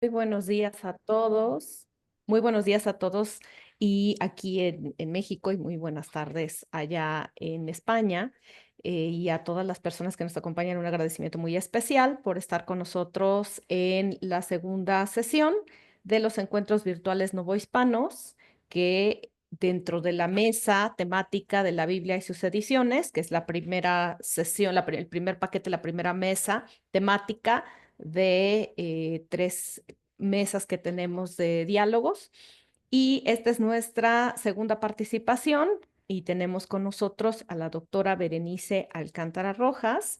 Muy buenos días a todos. Muy buenos días a todos y aquí en México y muy buenas tardes allá en España. Y a todas las personas que nos acompañan, un agradecimiento muy especial por estar con nosotros en la segunda sesión de los encuentros virtuales novohispanos, que dentro de la mesa temática de la Biblia y sus ediciones, que es la primera sesión, el primer paquete, la primera mesa temática de tres mesas que tenemos de diálogos. Y esta es nuestra segunda participación y tenemos con nosotros a la doctora Berenice Alcántara Rojas,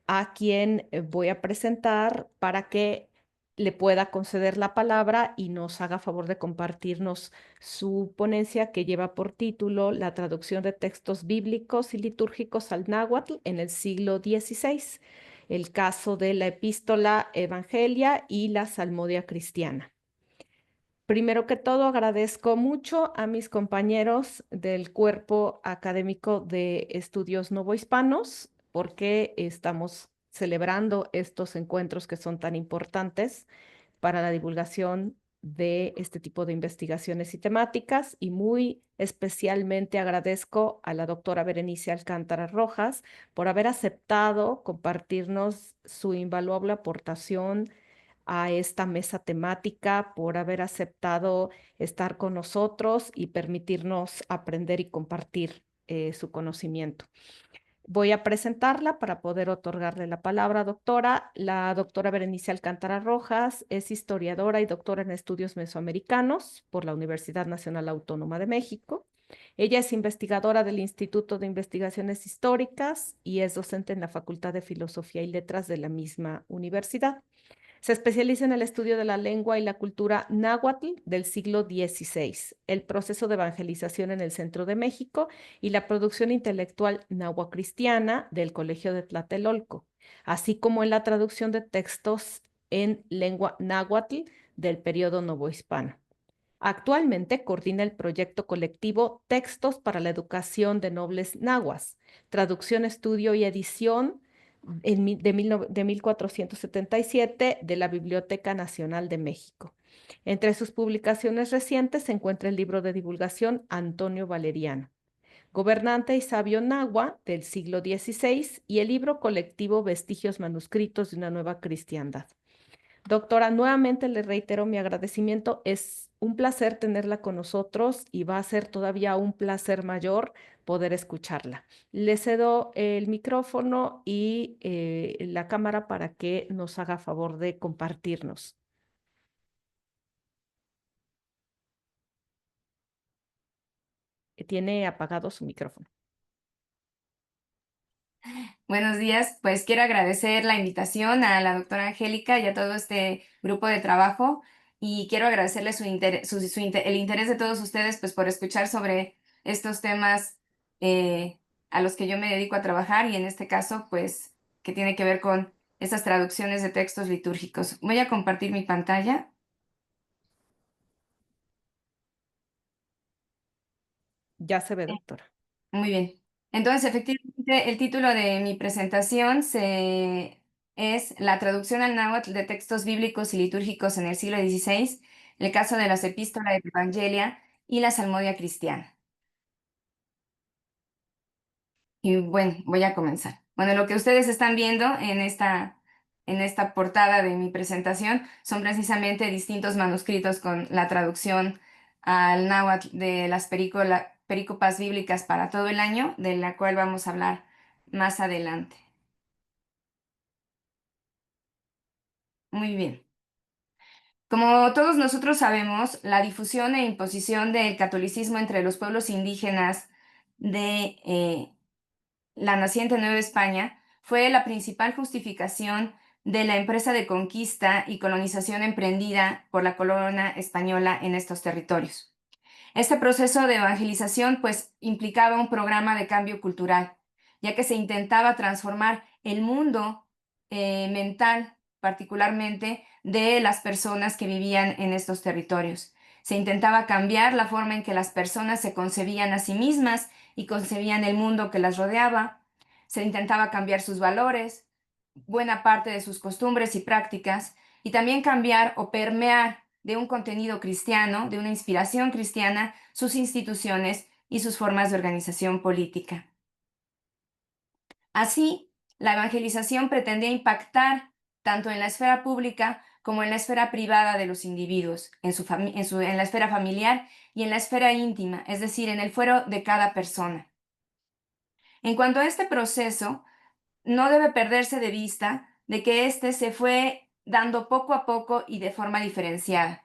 a quien voy a presentar para que le pueda conceder la palabra y nos haga favor de compartirnos su ponencia, que lleva por título La traducción de textos bíblicos y litúrgicos al náhuatl en el siglo XVI, el caso de la epístola Evangelia y la Salmodia Cristiana. Primero que todo, agradezco mucho a mis compañeros del Cuerpo Académico de Estudios Novohispanos, porque estamos celebrando estos encuentros que son tan importantes para la divulgación de este tipo de investigaciones y temáticas, y muy especialmente agradezco a la doctora Berenice Alcántara Rojas por haber aceptado compartirnos su invaluable aportación a esta mesa temática, por haber aceptado estar con nosotros y permitirnos aprender y compartir su conocimiento. Voy a presentarla para poder otorgarle la palabra, doctora. La doctora Berenice Alcántara Rojas es historiadora y doctora en estudios mesoamericanos por la Universidad Nacional Autónoma de México. Ella es investigadora del Instituto de Investigaciones Históricas y es docente en la Facultad de Filosofía y Letras de la misma universidad. Se especializa en el estudio de la lengua y la cultura náhuatl del siglo XVI, el proceso de evangelización en el centro de México y la producción intelectual nahuacristiana del Colegio de Tlatelolco, así como en la traducción de textos en lengua náhuatl del periodo novohispano. Actualmente coordina el proyecto colectivo Textos para la Educación de Nobles Nahuas, traducción, estudio y edición de 1477 de la Biblioteca Nacional de México. Entre sus publicaciones recientes se encuentra el libro de divulgación Antonio Valeriano, Gobernante y Sabio Nahua del siglo XVI, y el libro colectivo Vestigios manuscritos de una nueva cristiandad. Doctora, nuevamente le reitero mi agradecimiento. Es un placer tenerla con nosotros y va a ser todavía un placer mayor poder escucharla. Le cedo el micrófono y la cámara para que nos haga favor de compartirnos. Tiene apagado su micrófono. Buenos días, pues quiero agradecer la invitación a la doctora Angélica y a todo este grupo de trabajo, y quiero agradecerle el interés de todos ustedes pues por escuchar sobre estos temas a los que yo me dedico a trabajar, y en este caso pues que tiene que ver con estas traducciones de textos litúrgicos. Voy a compartir mi pantalla. Ya se ve, doctora. Muy bien. Entonces, efectivamente, el título de mi presentación es La traducción al náhuatl de textos bíblicos y litúrgicos en el siglo XVI, el caso de las epístolas de Evangelia y la Salmodia Cristiana. Y bueno, voy a comenzar. Bueno, lo que ustedes están viendo en esta portada de mi presentación son precisamente distintos manuscritos con la traducción al náhuatl de las perícopas bíblicas para todo el año, de la cual vamos a hablar más adelante. Muy bien. Como todos nosotros sabemos, la difusión e imposición del catolicismo entre los pueblos indígenas de la naciente Nueva España fue la principal justificación de la empresa de conquista y colonización emprendida por la corona española en estos territorios. Este proceso de evangelización pues implicaba un programa de cambio cultural, ya que se intentaba transformar el mundo mental, particularmente de las personas que vivían en estos territorios. Se intentaba cambiar la forma en que las personas se concebían a sí mismas y concebían el mundo que las rodeaba. Se intentaba cambiar sus valores, buena parte de sus costumbres y prácticas, y también cambiar o permear de un contenido cristiano, de una inspiración cristiana, sus instituciones y sus formas de organización política. Así, la evangelización pretendía impactar tanto en la esfera pública como en la esfera privada de los individuos, en la esfera familiar y en la esfera íntima, es decir, en el fuero de cada persona. En cuanto a este proceso, no debe perderse de vista de que éste se fue dando poco a poco y de forma diferenciada.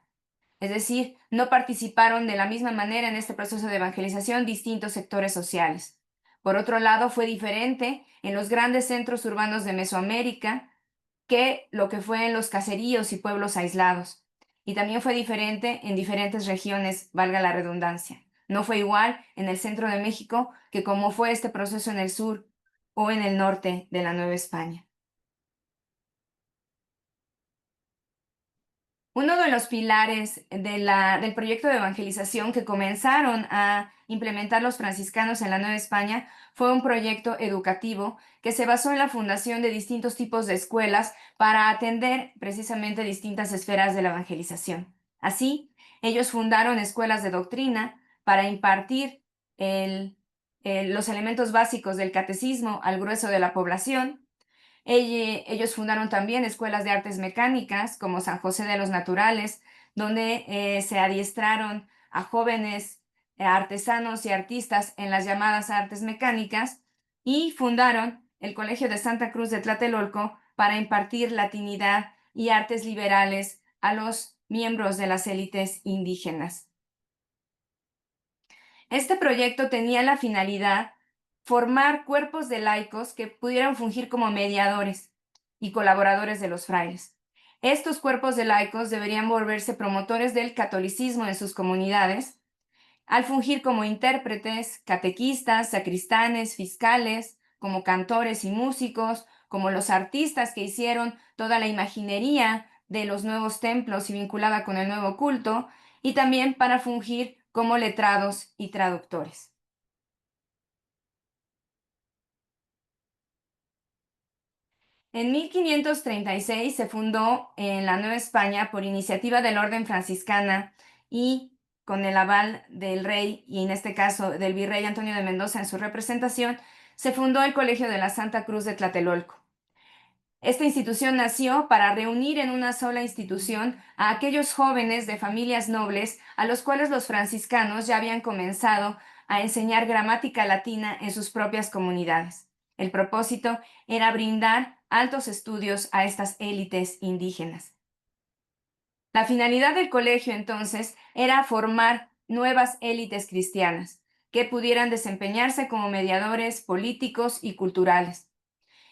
Es decir, no participaron de la misma manera en este proceso de evangelización distintos sectores sociales. Por otro lado, fue diferente en los grandes centros urbanos de Mesoamérica que lo que fue en los caseríos y pueblos aislados. Y también fue diferente en diferentes regiones, valga la redundancia. No fue igual en el centro de México que como fue este proceso en el sur o en el norte de la Nueva España. Uno de los pilares del proyecto de evangelización que comenzaron a implementar los franciscanos en la Nueva España fue un proyecto educativo que se basó en la fundación de distintos tipos de escuelas para atender precisamente distintas esferas de la evangelización. Así, ellos fundaron escuelas de doctrina para impartir los elementos básicos del catecismo al grueso de la población. Ellos fundaron también escuelas de artes mecánicas como San José de los Naturales, donde se adiestraron a jóvenes artesanos y artistas en las llamadas artes mecánicas, y fundaron el Colegio de Santa Cruz de Tlatelolco para impartir latinidad y artes liberales a los miembros de las élites indígenas. Este proyecto tenía la finalidad formar cuerpos de laicos que pudieran fungir como mediadores y colaboradores de los frailes. Estos cuerpos de laicos deberían volverse promotores del catolicismo en sus comunidades, al fungir como intérpretes, catequistas, sacristanes, fiscales, como cantores y músicos, como los artistas que hicieron toda la imaginería de los nuevos templos y vinculada con el nuevo culto, y también para fungir como letrados y traductores. En 1536 se fundó en la Nueva España por iniciativa del Orden Franciscana y con el aval del rey, y en este caso del virrey Antonio de Mendoza en su representación, se fundó el Colegio de la Santa Cruz de Tlatelolco. Esta institución nació para reunir en una sola institución a aquellos jóvenes de familias nobles a los cuales los franciscanos ya habían comenzado a enseñar gramática latina en sus propias comunidades. El propósito era brindar altos estudios a estas élites indígenas. La finalidad del colegio, entonces, era formar nuevas élites cristianas que pudieran desempeñarse como mediadores políticos y culturales,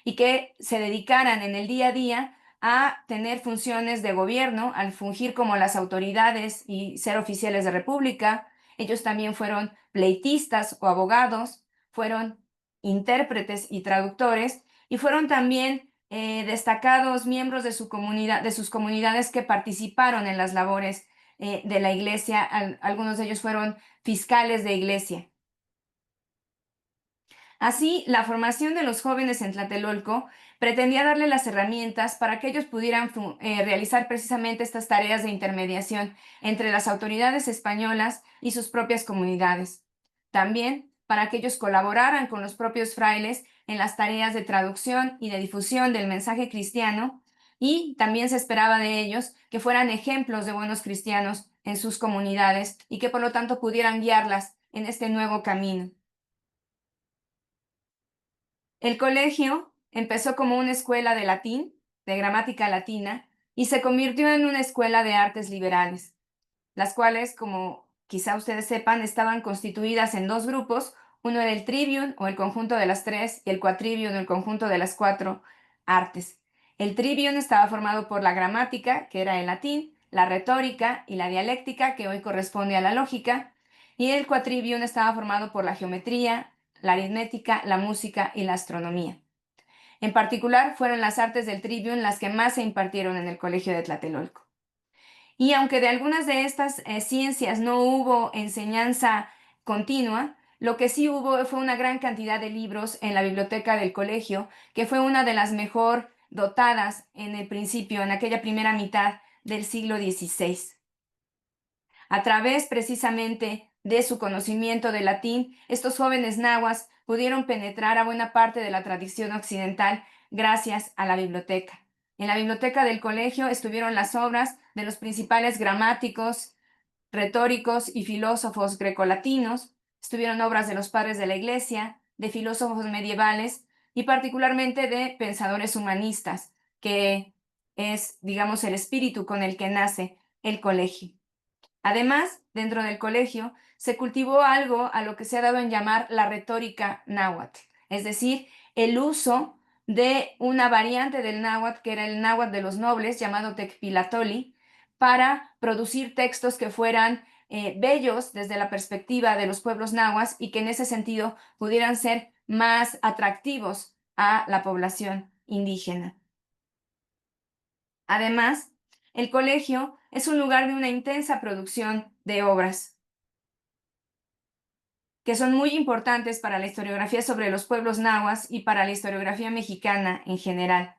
y que se dedicaran en el día a día a tener funciones de gobierno, al fungir como las autoridades y ser oficiales de república. Ellos también fueron pleitistas o abogados, fueron intérpretes y traductores, y fueron también destacados miembros de su comunidad, de sus comunidades, que participaron en las labores de la iglesia. Algunos de ellos fueron fiscales de iglesia. Así, la formación de los jóvenes en Tlatelolco pretendía darle las herramientas para que ellos pudieran realizar precisamente estas tareas de intermediación entre las autoridades españolas y sus propias comunidades. También para que ellos colaboraran con los propios frailes en las tareas de traducción y de difusión del mensaje cristiano, y también se esperaba de ellos que fueran ejemplos de buenos cristianos en sus comunidades y que por lo tanto pudieran guiarlas en este nuevo camino. El colegio empezó como una escuela de latín, de gramática latina, y se convirtió en una escuela de artes liberales, las cuales, como quizá ustedes sepan, estaban constituidas en dos grupos. Uno era el trivium, o el conjunto de las tres, y el quatrivium, o el conjunto de las cuatro artes. El trivium estaba formado por la gramática, que era el latín, la retórica y la dialéctica, que hoy corresponde a la lógica, y el quatrivium estaba formado por la geometría, la aritmética, la música y la astronomía. En particular, fueron las artes del trivium las que más se impartieron en el Colegio de Tlatelolco. Y aunque de algunas de estas ciencias no hubo enseñanza continua, lo que sí hubo fue una gran cantidad de libros en la biblioteca del colegio, que fue una de las mejor dotadas en el principio, en aquella primera mitad del siglo XVI. A través precisamente de su conocimiento del latín, estos jóvenes nahuas pudieron penetrar a buena parte de la tradición occidental gracias a la biblioteca. En la biblioteca del colegio estuvieron las obras de los principales gramáticos, retóricos y filósofos grecolatinos, estuvieron obras de los padres de la Iglesia, de filósofos medievales y particularmente de pensadores humanistas, que es, digamos, el espíritu con el que nace el colegio. Además, dentro del colegio se cultivó algo a lo que se ha dado en llamar la retórica náhuatl, es decir, el uso de una variante del náhuatl, que era el náhuatl de los nobles, llamado tecpilatoli, para producir textos que fueran bellos desde la perspectiva de los pueblos nahuas y que en ese sentido pudieran ser más atractivos a la población indígena. Además, el colegio es un lugar de una intensa producción de obras que son muy importantes para la historiografía sobre los pueblos nahuas y para la historiografía mexicana en general.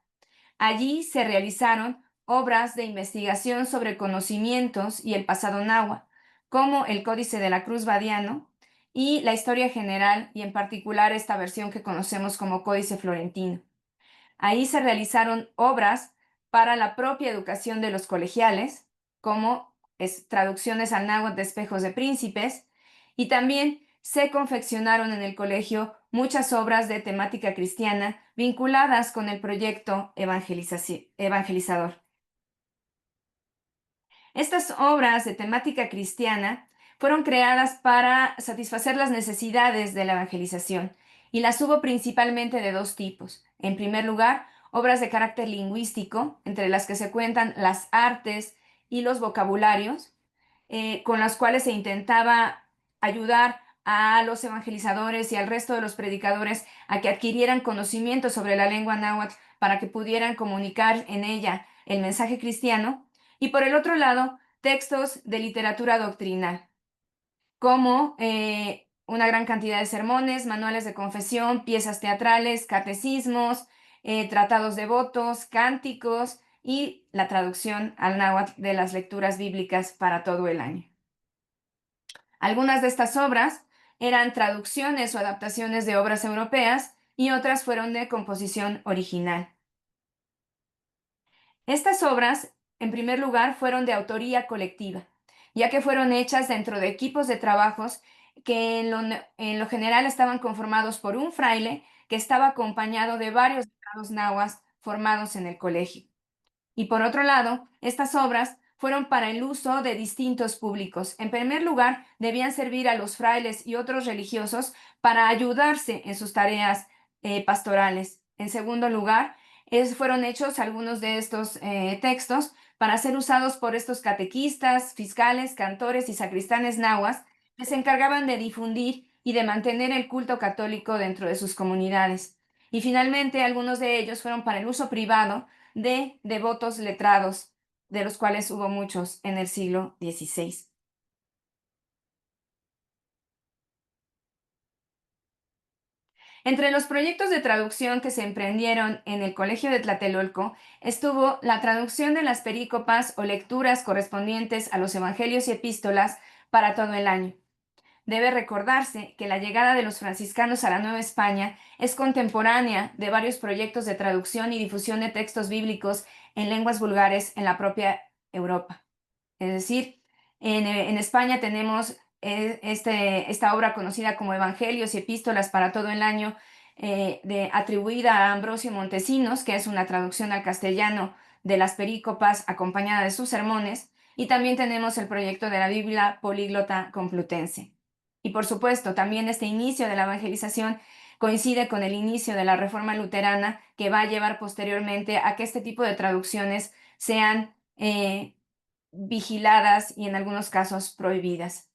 Allí se realizaron obras de investigación sobre conocimientos y el pasado náhuatl, como el Códice de la Cruz Badiano y la historia general, y en particular esta versión que conocemos como Códice Florentino. Ahí se realizaron obras para la propia educación de los colegiales, como traducciones al náhuatl de Espejos de Príncipes, y también se confeccionaron en el colegio muchas obras de temática cristiana vinculadas con el proyecto evangelizador. Estas obras de temática cristiana fueron creadas para satisfacer las necesidades de la evangelización y las hubo principalmente de dos tipos. En primer lugar, obras de carácter lingüístico, entre las que se cuentan las artes y los vocabularios, con las cuales se intentaba ayudar a los evangelizadores y al resto de los predicadores a que adquirieran conocimiento sobre la lengua náhuatl para que pudieran comunicar en ella el mensaje cristiano. Y por el otro lado, textos de literatura doctrinal, como una gran cantidad de sermones, manuales de confesión, piezas teatrales, catecismos, tratados devotos, cánticos y la traducción al náhuatl de las lecturas bíblicas para todo el año. Algunas de estas obras eran traducciones o adaptaciones de obras europeas y otras fueron de composición original. Estas obras, en primer lugar, fueron de autoría colectiva, ya que fueron hechas dentro de equipos de trabajos que en lo general estaban conformados por un fraile que estaba acompañado de varios letrados nahuas formados en el colegio. Y por otro lado, estas obras fueron para el uso de distintos públicos. En primer lugar, debían servir a los frailes y otros religiosos para ayudarse en sus tareas pastorales. En segundo lugar, fueron hechos algunos de estos textos para ser usados por estos catequistas, fiscales, cantores y sacristanes nahuas que se encargaban de difundir y de mantener el culto católico dentro de sus comunidades. Y finalmente, algunos de ellos fueron para el uso privado de devotos letrados, de los cuales hubo muchos en el siglo XVI. Entre los proyectos de traducción que se emprendieron en el Colegio de Tlatelolco estuvo la traducción de las perícopas o lecturas correspondientes a los evangelios y epístolas para todo el año. Debe recordarse que la llegada de los franciscanos a la Nueva España es contemporánea de varios proyectos de traducción y difusión de textos bíblicos en lenguas vulgares en la propia Europa. Es decir, en España tenemos esta obra conocida como Evangelios y Epístolas para todo el año, atribuida a Ambrosio Montesinos, que es una traducción al castellano de las perícopas acompañada de sus sermones, y también tenemos el proyecto de la Biblia Políglota Complutense. Y por supuesto, también este inicio de la evangelización coincide con el inicio de la Reforma Luterana, que va a llevar posteriormente a que este tipo de traducciones sean vigiladas y en algunos casos prohibidas.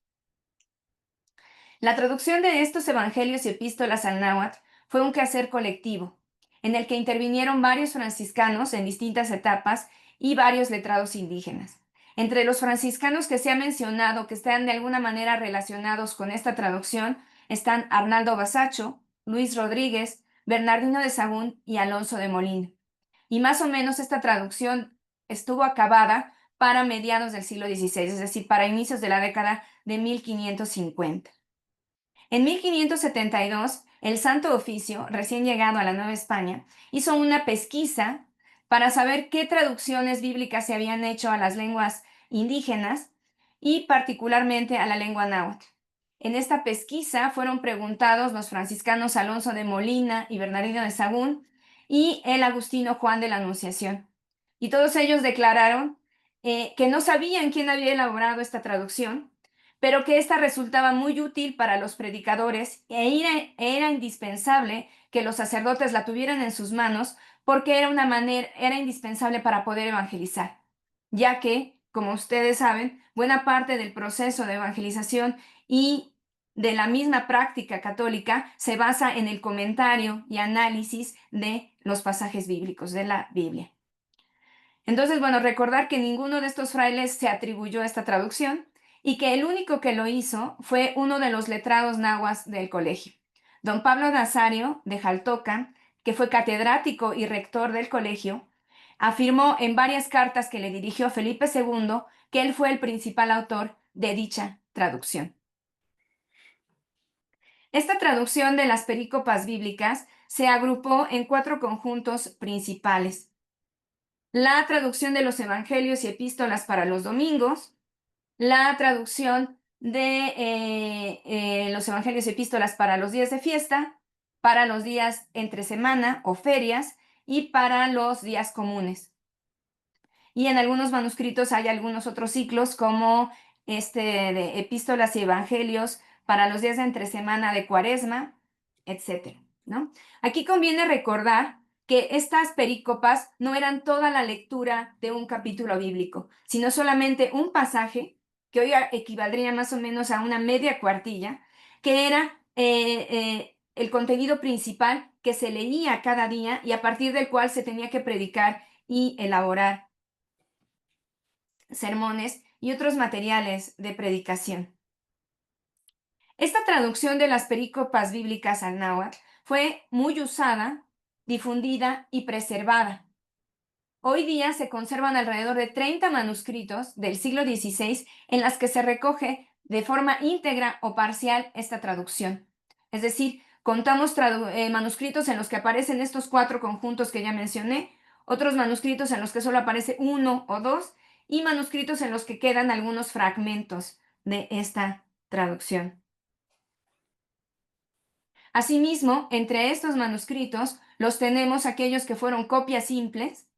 La traducción de estos evangelios y epístolas al náhuatl fue un quehacer colectivo, en el que intervinieron varios franciscanos en distintas etapas y varios letrados indígenas. Entre los franciscanos que se ha mencionado que están de alguna manera relacionados con esta traducción están Arnaldo Basacho, Luis Rodríguez, Bernardino de Sahagún y Alonso de Molina. y más o menos esta traducción estuvo acabada para mediados del siglo XVI, es decir, para inicios de la década de 1550. En 1572, el Santo Oficio, recién llegado a la Nueva España, hizo una pesquisa para saber qué traducciones bíblicas se habían hecho a las lenguas indígenas y particularmente a la lengua náhuatl. En esta pesquisa fueron preguntados los franciscanos Alonso de Molina y Bernardino de Sahagún y el agustino Juan de la Anunciación. Y todos ellos declararon que no sabían quién había elaborado esta traducción, pero que ésta resultaba muy útil para los predicadores era indispensable que los sacerdotes la tuvieran en sus manos porque era indispensable para poder evangelizar, ya que, como ustedes saben, buena parte del proceso de evangelización y de la misma práctica católica se basa en el comentario y análisis de los pasajes bíblicos de la Biblia. Entonces, bueno, recordar que ninguno de estos frailes se atribuyó esta traducción y que el único que lo hizo fue uno de los letrados nahuas del colegio, don Pablo Nazario de Jaltoca, que fue catedrático y rector del colegio, afirmó en varias cartas que le dirigió Felipe II que él fue el principal autor de dicha traducción. Esta traducción de las perícopas bíblicas se agrupó en 4 conjuntos principales: la traducción de los evangelios y epístolas para los domingos, la traducción de los evangelios y epístolas para los días de fiesta, para los días entre semana o ferias y para los días comunes. Y en algunos manuscritos hay algunos otros ciclos como este de epístolas y evangelios para los días de entre semana de Cuaresma, etcétera, ¿no? Aquí conviene recordar que estas perícopas no eran toda la lectura de un capítulo bíblico, sino solamente un pasaje que hoy equivaldría más o menos a una media cuartilla, que era el contenido principal que se leía cada día y a partir del cual se tenía que predicar y elaborar sermones y otros materiales de predicación. Esta traducción de las perícopas bíblicas al náhuatl fue muy usada, difundida y preservada. Hoy día se conservan alrededor de 30 manuscritos del siglo XVI en las que se recoge de forma íntegra o parcial esta traducción. Es decir, contamos manuscritos en los que aparecen estos 4 conjuntos que ya mencioné, otros manuscritos en los que solo aparece uno o dos, y manuscritos en los que quedan algunos fragmentos de esta traducción. Asimismo, entre estos manuscritos los tenemos aquellos que fueron copias simples,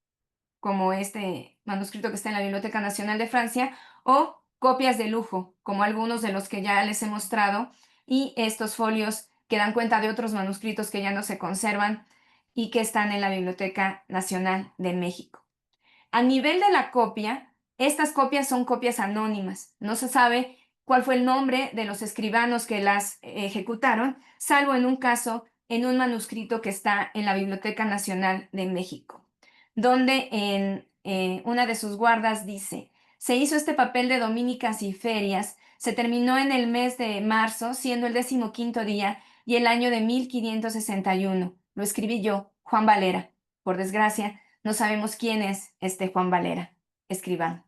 como este manuscrito que está en la Biblioteca Nacional de Francia, o copias de lujo, como algunos de los que ya les he mostrado, y estos folios que dan cuenta de otros manuscritos que ya no se conservan y que están en la Biblioteca Nacional de México. A nivel de la copia, estas copias son copias anónimas. No se sabe cuál fue el nombre de los escribanos que las ejecutaron, salvo en un caso, en un manuscrito que está en la Biblioteca Nacional de México, donde en una de sus guardas dice: se hizo este papel de dominicas y ferias, se terminó en el mes de marzo, siendo el 15º día y el año de 1561. Lo escribí yo, Juan Valera. Por desgracia, no sabemos quién es este Juan Valera, escribano.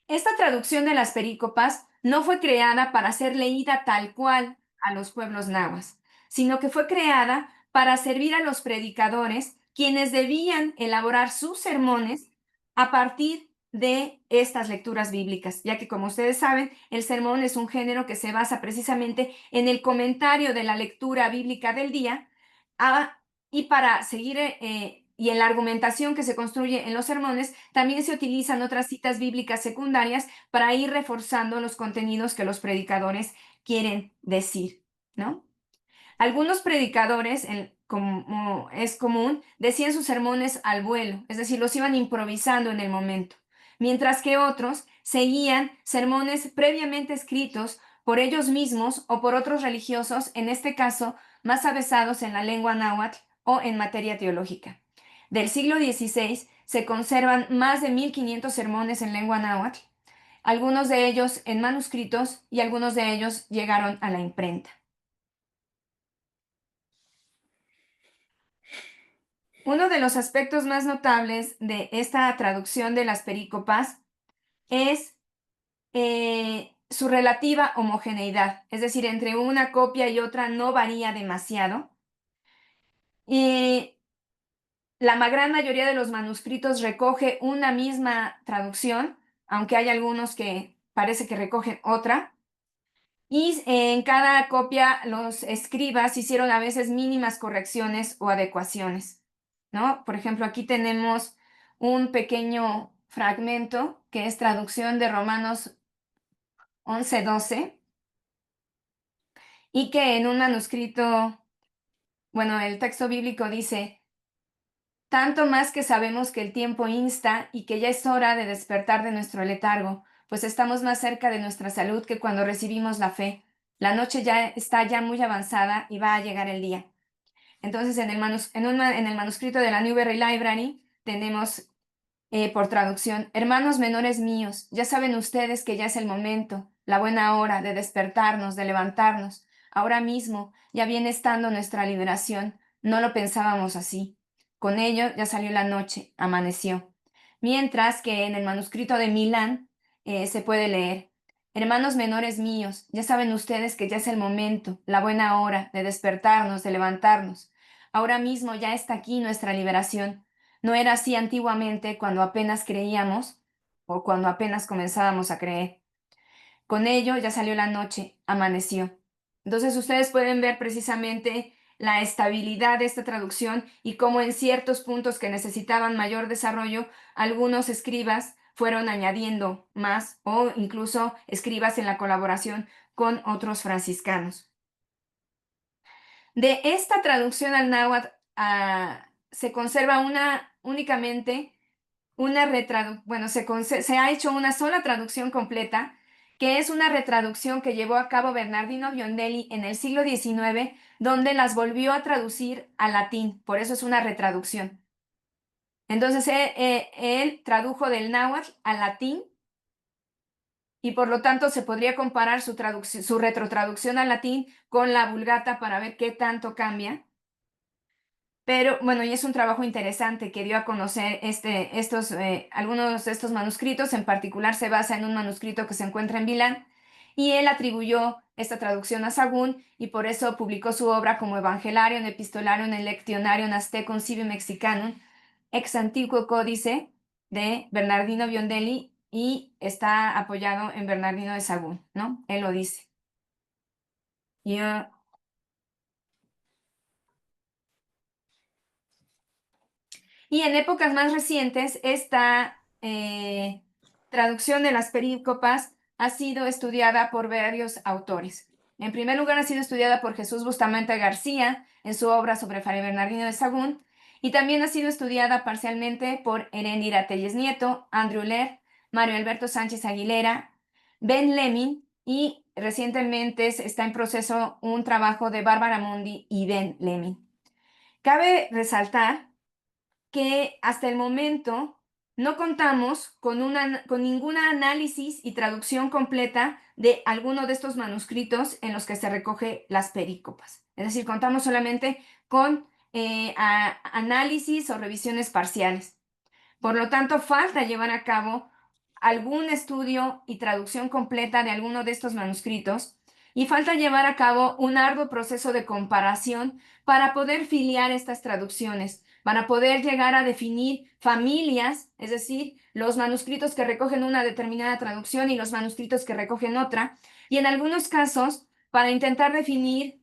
Esta traducción de las perícopas no fue creada para ser leída tal cual a los pueblos nahuas, sino que fue creada para servir a los predicadores, quienes debían elaborar sus sermones a partir de estas lecturas bíblicas, ya que, como ustedes saben, el sermón es un género que se basa precisamente en el comentario de la lectura bíblica del día, y para seguir y en la argumentación que se construye en los sermones, también se utilizan otras citas bíblicas secundarias para ir reforzando los contenidos que los predicadores quieren decir, ¿no? Algunos predicadores, como es común, decían sus sermones al vuelo, es decir, los iban improvisando en el momento, mientras que otros seguían sermones previamente escritos por ellos mismos o por otros religiosos, en este caso, más avesados en la lengua náhuatl o en materia teológica. Del siglo XVI se conservan más de 1500 sermones en lengua náhuatl, algunos de ellos en manuscritos y algunos de ellos llegaron a la imprenta. Uno de los aspectos más notables de esta traducción de las perícopas es su relativa homogeneidad, es decir, entre una copia y otra no varía demasiado. Y la gran mayoría de los manuscritos recoge una misma traducción, aunque hay algunos que parece que recogen otra. Y en cada copia los escribas hicieron a veces mínimas correcciones o adecuaciones, ¿no? Por ejemplo, aquí tenemos un pequeño fragmento que es traducción de Romanos 11:12 y que en un manuscrito, bueno, el texto bíblico dice: tanto más que sabemos que el tiempo insta y que ya es hora de despertar de nuestro letargo, pues estamos más cerca de nuestra salud que cuando recibimos la fe. La noche ya está ya muy avanzada y va a llegar el día. Entonces, en el manuscrito de la Newberry Library tenemos por traducción: hermanos menores míos, ya saben ustedes que ya es el momento, la buena hora de despertarnos, de levantarnos. Ahora mismo ya viene estando nuestra liberación. No lo pensábamos así. Con ello ya salió la noche, amaneció. Mientras que en el manuscrito de Milán se puede leer: hermanos menores míos, ya saben ustedes que ya es el momento, la buena hora de despertarnos, de levantarnos. Ahora mismo ya está aquí nuestra liberación. No era así antiguamente, cuando apenas creíamos o cuando apenas comenzábamos a creer. Con ello ya salió la noche, amaneció. Entonces ustedes pueden ver precisamente la estabilidad de esta traducción y cómo en ciertos puntos que necesitaban mayor desarrollo, algunos escribas fueron añadiendo más, o incluso escribas en la colaboración con otros franciscanos. De esta traducción al náhuatl se conserva únicamente se ha hecho una sola traducción completa, que es una retraducción que llevó a cabo Bernardino Biondelli en el siglo XIX, donde las volvió a traducir al latín, por eso es una retraducción. Entonces, él tradujo del náhuatl al latín y por lo tanto se podría comparar su retrotraducción al latín con la Vulgata para ver qué tanto cambia. Pero bueno, y es un trabajo interesante que dio a conocer algunos de estos manuscritos. En particular se basa en un manuscrito que se encuentra en Milán, y él atribuyó esta traducción a Sagún y por eso publicó su obra como Evangeliarium Epistolarium Electionarium Aztecum Civi Mexicanum ex antiquo códice de Bernardino Biondelli, y está apoyado en Bernardino de Sagún, ¿no? Él lo dice. Y en épocas más recientes, esta traducción de las perícopas ha sido estudiada por varios autores. En primer lugar, ha sido estudiada por Jesús Bustamante García en su obra sobre Fray Bernardino de Sagún, y también ha sido estudiada parcialmente por Heréndira Telles Nieto, Andrew Lehr, Mario Alberto Sánchez Aguilera, Ben Lemmin, y recientemente está en proceso un trabajo de Bárbara Mundi y Ben Lemmin. Cabe resaltar que hasta el momento no contamos con ningún análisis y traducción completa de alguno de estos manuscritos en los que se recoge las perícopas. Es decir, contamos solamente con análisis o revisiones parciales. Por lo tanto, falta llevar a cabo algún estudio y traducción completa de alguno de estos manuscritos, y falta llevar a cabo un arduo proceso de comparación para poder filiar estas traducciones, para poder llegar a definir familias, es decir, los manuscritos que recogen una determinada traducción y los manuscritos que recogen otra, y en algunos casos para intentar definir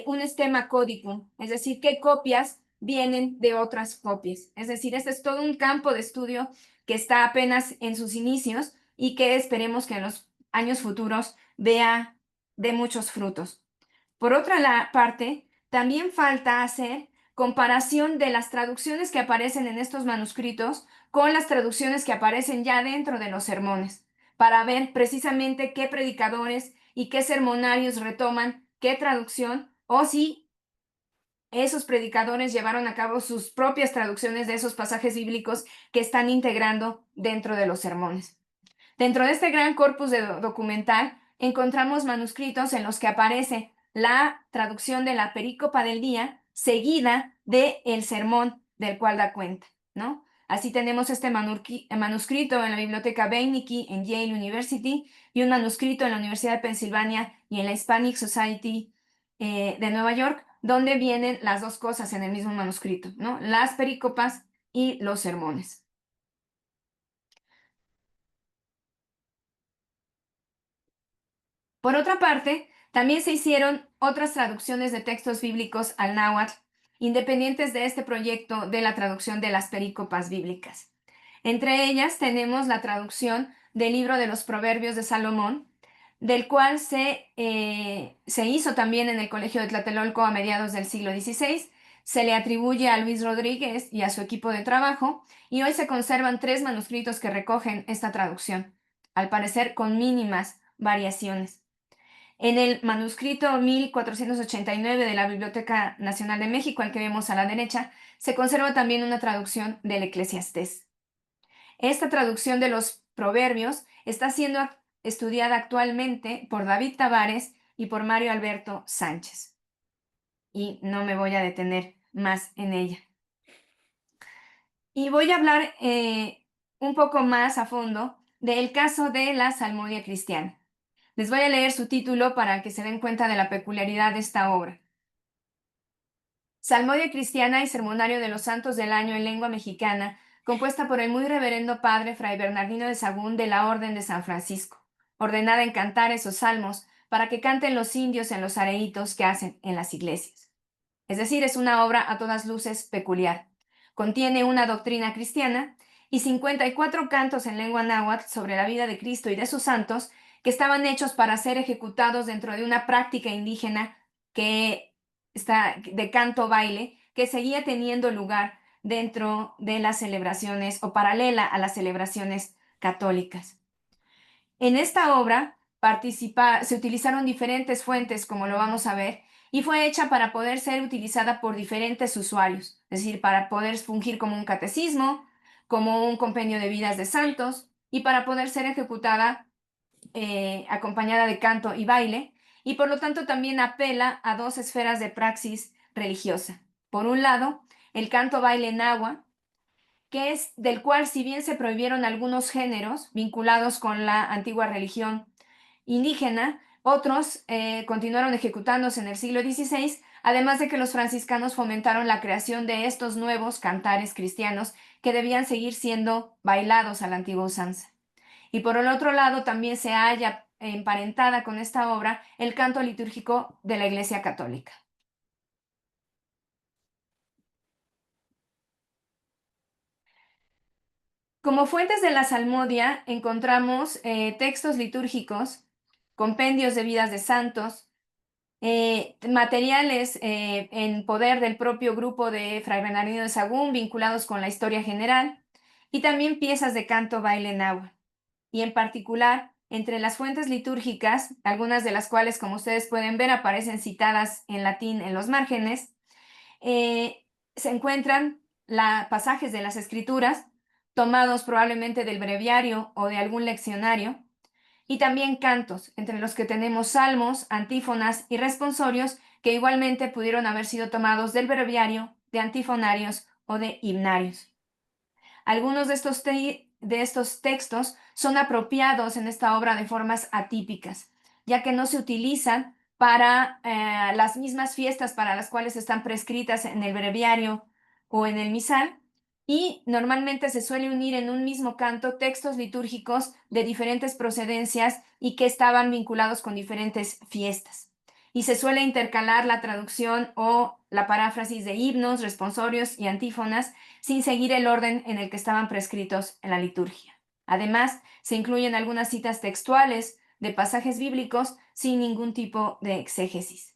un esquema código, es decir, qué copias vienen de otras copias. Es decir, este es todo un campo de estudio que está apenas en sus inicios y que esperemos que en los años futuros vea de muchos frutos. Por otra parte, también falta hacer comparación de las traducciones que aparecen en estos manuscritos con las traducciones que aparecen ya dentro de los sermones, para ver precisamente qué predicadores y qué sermonarios retoman qué traducción, o si esos predicadores llevaron a cabo sus propias traducciones de esos pasajes bíblicos que están integrando dentro de los sermones. Dentro de este gran corpus documental encontramos manuscritos en los que aparece la traducción de la perícopa del día seguida del sermón, del cual da cuenta, ¿no? Así tenemos este manuscrito en la Biblioteca Beinecke en Yale University y un manuscrito en la Universidad de Pensilvania y en la Hispanic Society de Nueva York, donde vienen las dos cosas en el mismo manuscrito, ¿no? Las pericopas y los sermones. Por otra parte, también se hicieron otras traducciones de textos bíblicos al náhuatl, independientes de este proyecto de la traducción de las perícopas bíblicas. Entre ellas tenemos la traducción del libro de los Proverbios de Salomón, del cual se hizo también en el Colegio de Tlatelolco a mediados del siglo XVI. Se le atribuye a Luis Rodríguez y a su equipo de trabajo, y hoy se conservan 3 manuscritos que recogen esta traducción, al parecer con mínimas variaciones. En el manuscrito 1489 de la Biblioteca Nacional de México, al que vemos a la derecha, se conserva también una traducción del Eclesiastés. Esta traducción de los proverbios está siendo estudiada actualmente por David Tavares y por Mario Alberto Sánchez. Y no me voy a detener más en ella. Y voy a hablar un poco más a fondo del caso de la Salmodia Cristiana. Les voy a leer su título para que se den cuenta de la peculiaridad de esta obra. Salmodia Cristiana y Sermonario de los Santos del Año en lengua mexicana, compuesta por el muy reverendo padre Fray Bernardino de Sahagún de la Orden de San Francisco, ordenada en cantares o salmos para que canten los indios en los areitos que hacen en las iglesias. Es decir, es una obra a todas luces peculiar. Contiene una doctrina cristiana y 54 cantos en lengua náhuatl sobre la vida de Cristo y de sus santos que estaban hechos para ser ejecutados dentro de una práctica indígena que está de canto baile que seguía teniendo lugar dentro de las celebraciones o paralela a las celebraciones católicas. En esta obra se utilizaron diferentes fuentes, como lo vamos a ver, y fue hecha para poder ser utilizada por diferentes usuarios, es decir, para poder fungir como un catecismo, como un compendio de vidas de santos, y para poder ser ejecutada acompañada de canto y baile, y por lo tanto también apela a 2 esferas de praxis religiosa. Por un lado, el canto baile náhuatl, que es del cual, si bien se prohibieron algunos géneros vinculados con la antigua religión indígena, otros continuaron ejecutándose en el siglo XVI, además de que los franciscanos fomentaron la creación de estos nuevos cantares cristianos que debían seguir siendo bailados a la antigua usanza. Y por el otro lado también se halla emparentada con esta obra el canto litúrgico de la Iglesia Católica. Como fuentes de la Salmodia encontramos textos litúrgicos, compendios de vidas de santos, materiales en poder del propio grupo de Fray Bernardino de Sahagún vinculados con la historia general, y también piezas de canto baile náhuatl. Y en particular, entre las fuentes litúrgicas, algunas de las cuales, como ustedes pueden ver, aparecen citadas en latín en los márgenes, se encuentran pasajes de las escrituras, tomados probablemente del breviario o de algún leccionario, y también cantos, entre los que tenemos salmos, antífonas y responsorios, que igualmente pudieron haber sido tomados del breviario, de antifonarios o de himnarios. Algunos de estos textos son apropiados en esta obra de formas atípicas, ya que no se utilizan para las mismas fiestas para las cuales están prescritas en el breviario o en el misal, y normalmente se suele unir en un mismo canto textos litúrgicos de diferentes procedencias y que estaban vinculados con diferentes fiestas. Y se suele intercalar la traducción o la paráfrasis de himnos, responsorios y antífonas sin seguir el orden en el que estaban prescritos en la liturgia. Además, se incluyen algunas citas textuales de pasajes bíblicos sin ningún tipo de exégesis.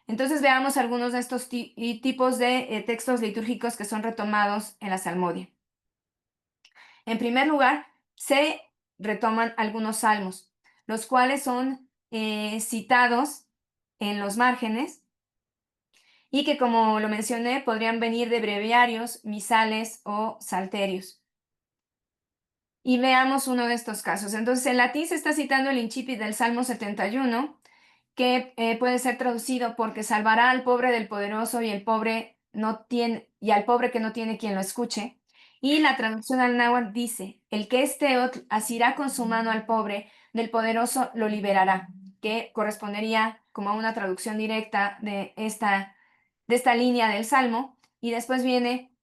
Entonces veamos algunos de estos tipos de textos litúrgicos que son retomados en la Salmodia. En primer lugar, se retoman algunos salmos, los cuales son citados en los márgenes y que, como lo mencioné, podrían venir de breviarios, misales o salterios. Y veamos uno de estos casos. Entonces, en latín se está citando el incipit del Salmo 71, que puede ser traducido porque salvará al pobre del poderoso y el pobre no tiene, y al pobre que no tiene quien lo escuche. Y la traducción al náhuatl dice, el que es teotl asirá con su mano al pobre, del poderoso lo liberará, que correspondería como a una traducción directa de esta línea del Salmo. Y después viene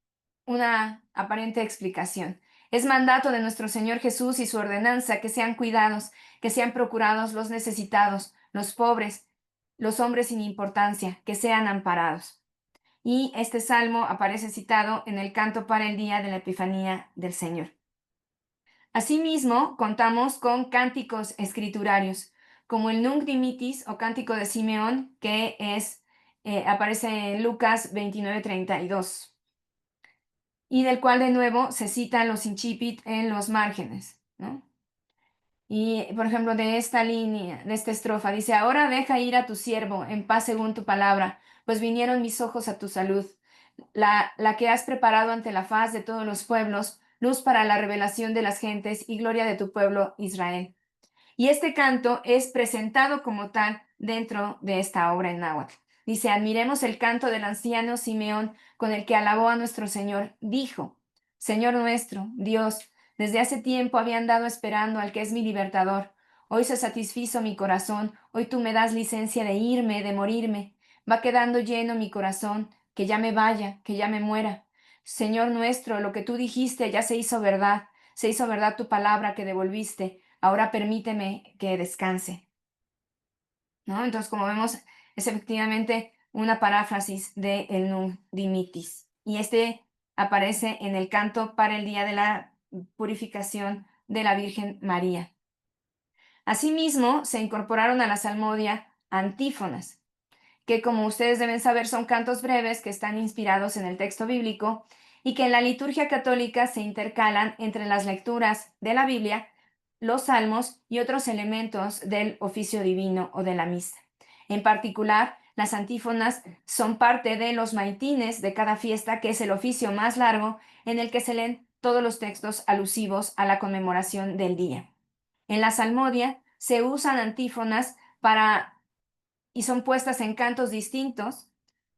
una aparente explicación. Es mandato de nuestro Señor Jesús y su ordenanza que sean cuidados, que sean procurados los necesitados, los pobres, los hombres sin importancia, que sean amparados. Y este salmo aparece citado en el canto para el día de la Epifanía del Señor. Asimismo, contamos con cánticos escriturarios, como el Nunc Dimittis o Cántico de Simeón, que aparece en Lucas 29:32 y del cual de nuevo se citan los incipit en los márgenes, ¿no? Y, por ejemplo, de esta línea, de esta estrofa, dice, ahora deja ir a tu siervo en paz según tu palabra, pues vinieron mis ojos a tu salud, la que has preparado ante la faz de todos los pueblos, luz para la revelación de las gentes y gloria de tu pueblo Israel. Y este canto es presentado como tal dentro de esta obra en náhuatl. Dice, admiremos el canto del anciano Simeón con el que alabó a nuestro Señor. Dijo, Señor nuestro, Dios, desde hace tiempo había andado esperando al que es mi libertador. Hoy se satisfizo mi corazón, hoy tú me das licencia de irme, de morirme. Va quedando lleno mi corazón, que ya me vaya, que ya me muera. Señor nuestro, lo que tú dijiste ya se hizo verdad tu palabra que devolviste. Ahora permíteme que descanse, ¿no? Entonces, como vemos, es efectivamente una paráfrasis de el Nunc Dimittis. Y este aparece en el canto para el día de la purificación de la Virgen María. Asimismo, se incorporaron a la salmodia antífonas, que como ustedes deben saber son cantos breves que están inspirados en el texto bíblico y que en la liturgia católica se intercalan entre las lecturas de la Biblia, los salmos y otros elementos del oficio divino o de la misa. En particular, las antífonas son parte de los maitines de cada fiesta, que es el oficio más largo en el que se leen todos los textos alusivos a la conmemoración del día. En la salmodia se usan antífonas y son puestas en cantos distintos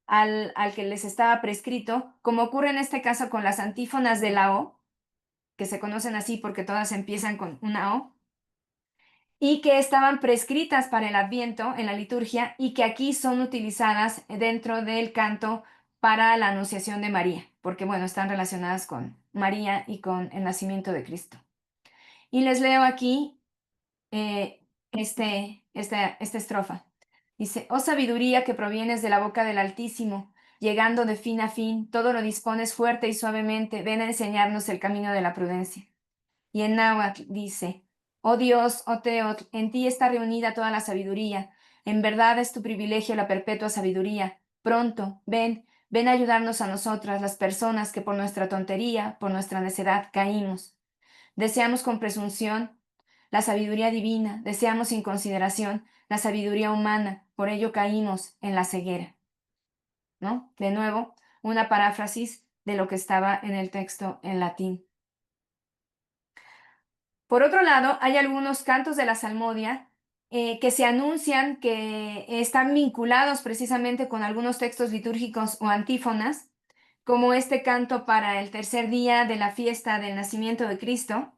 al que les estaba prescrito, como ocurre en este caso con las antífonas de la O, que se conocen así porque todas empiezan con una O, y que estaban prescritas para el Adviento en la liturgia y que aquí son utilizadas dentro del canto para la Anunciación de María, porque bueno, están relacionadas con María y con el nacimiento de Cristo. Y les leo aquí esta estrofa. Dice, oh sabiduría que provienes de la boca del Altísimo, llegando de fin a fin, todo lo dispones fuerte y suavemente, ven a enseñarnos el camino de la prudencia. Y en náhuatl dice, oh Dios, oh Teotl, en ti está reunida toda la sabiduría, en verdad es tu privilegio la perpetua sabiduría. Pronto, ven, ven a ayudarnos a nosotras, las personas que por nuestra tontería, por nuestra necedad, caímos. Deseamos con presunción la sabiduría divina, deseamos sin consideración la sabiduría humana, por ello caímos en la ceguera, ¿no? De nuevo, una paráfrasis de lo que estaba en el texto en latín. Por otro lado, hay algunos cantos de la salmodia que se anuncian que están vinculados precisamente con algunos textos litúrgicos o antífonas, como este canto para el tercer día de la fiesta del nacimiento de Cristo,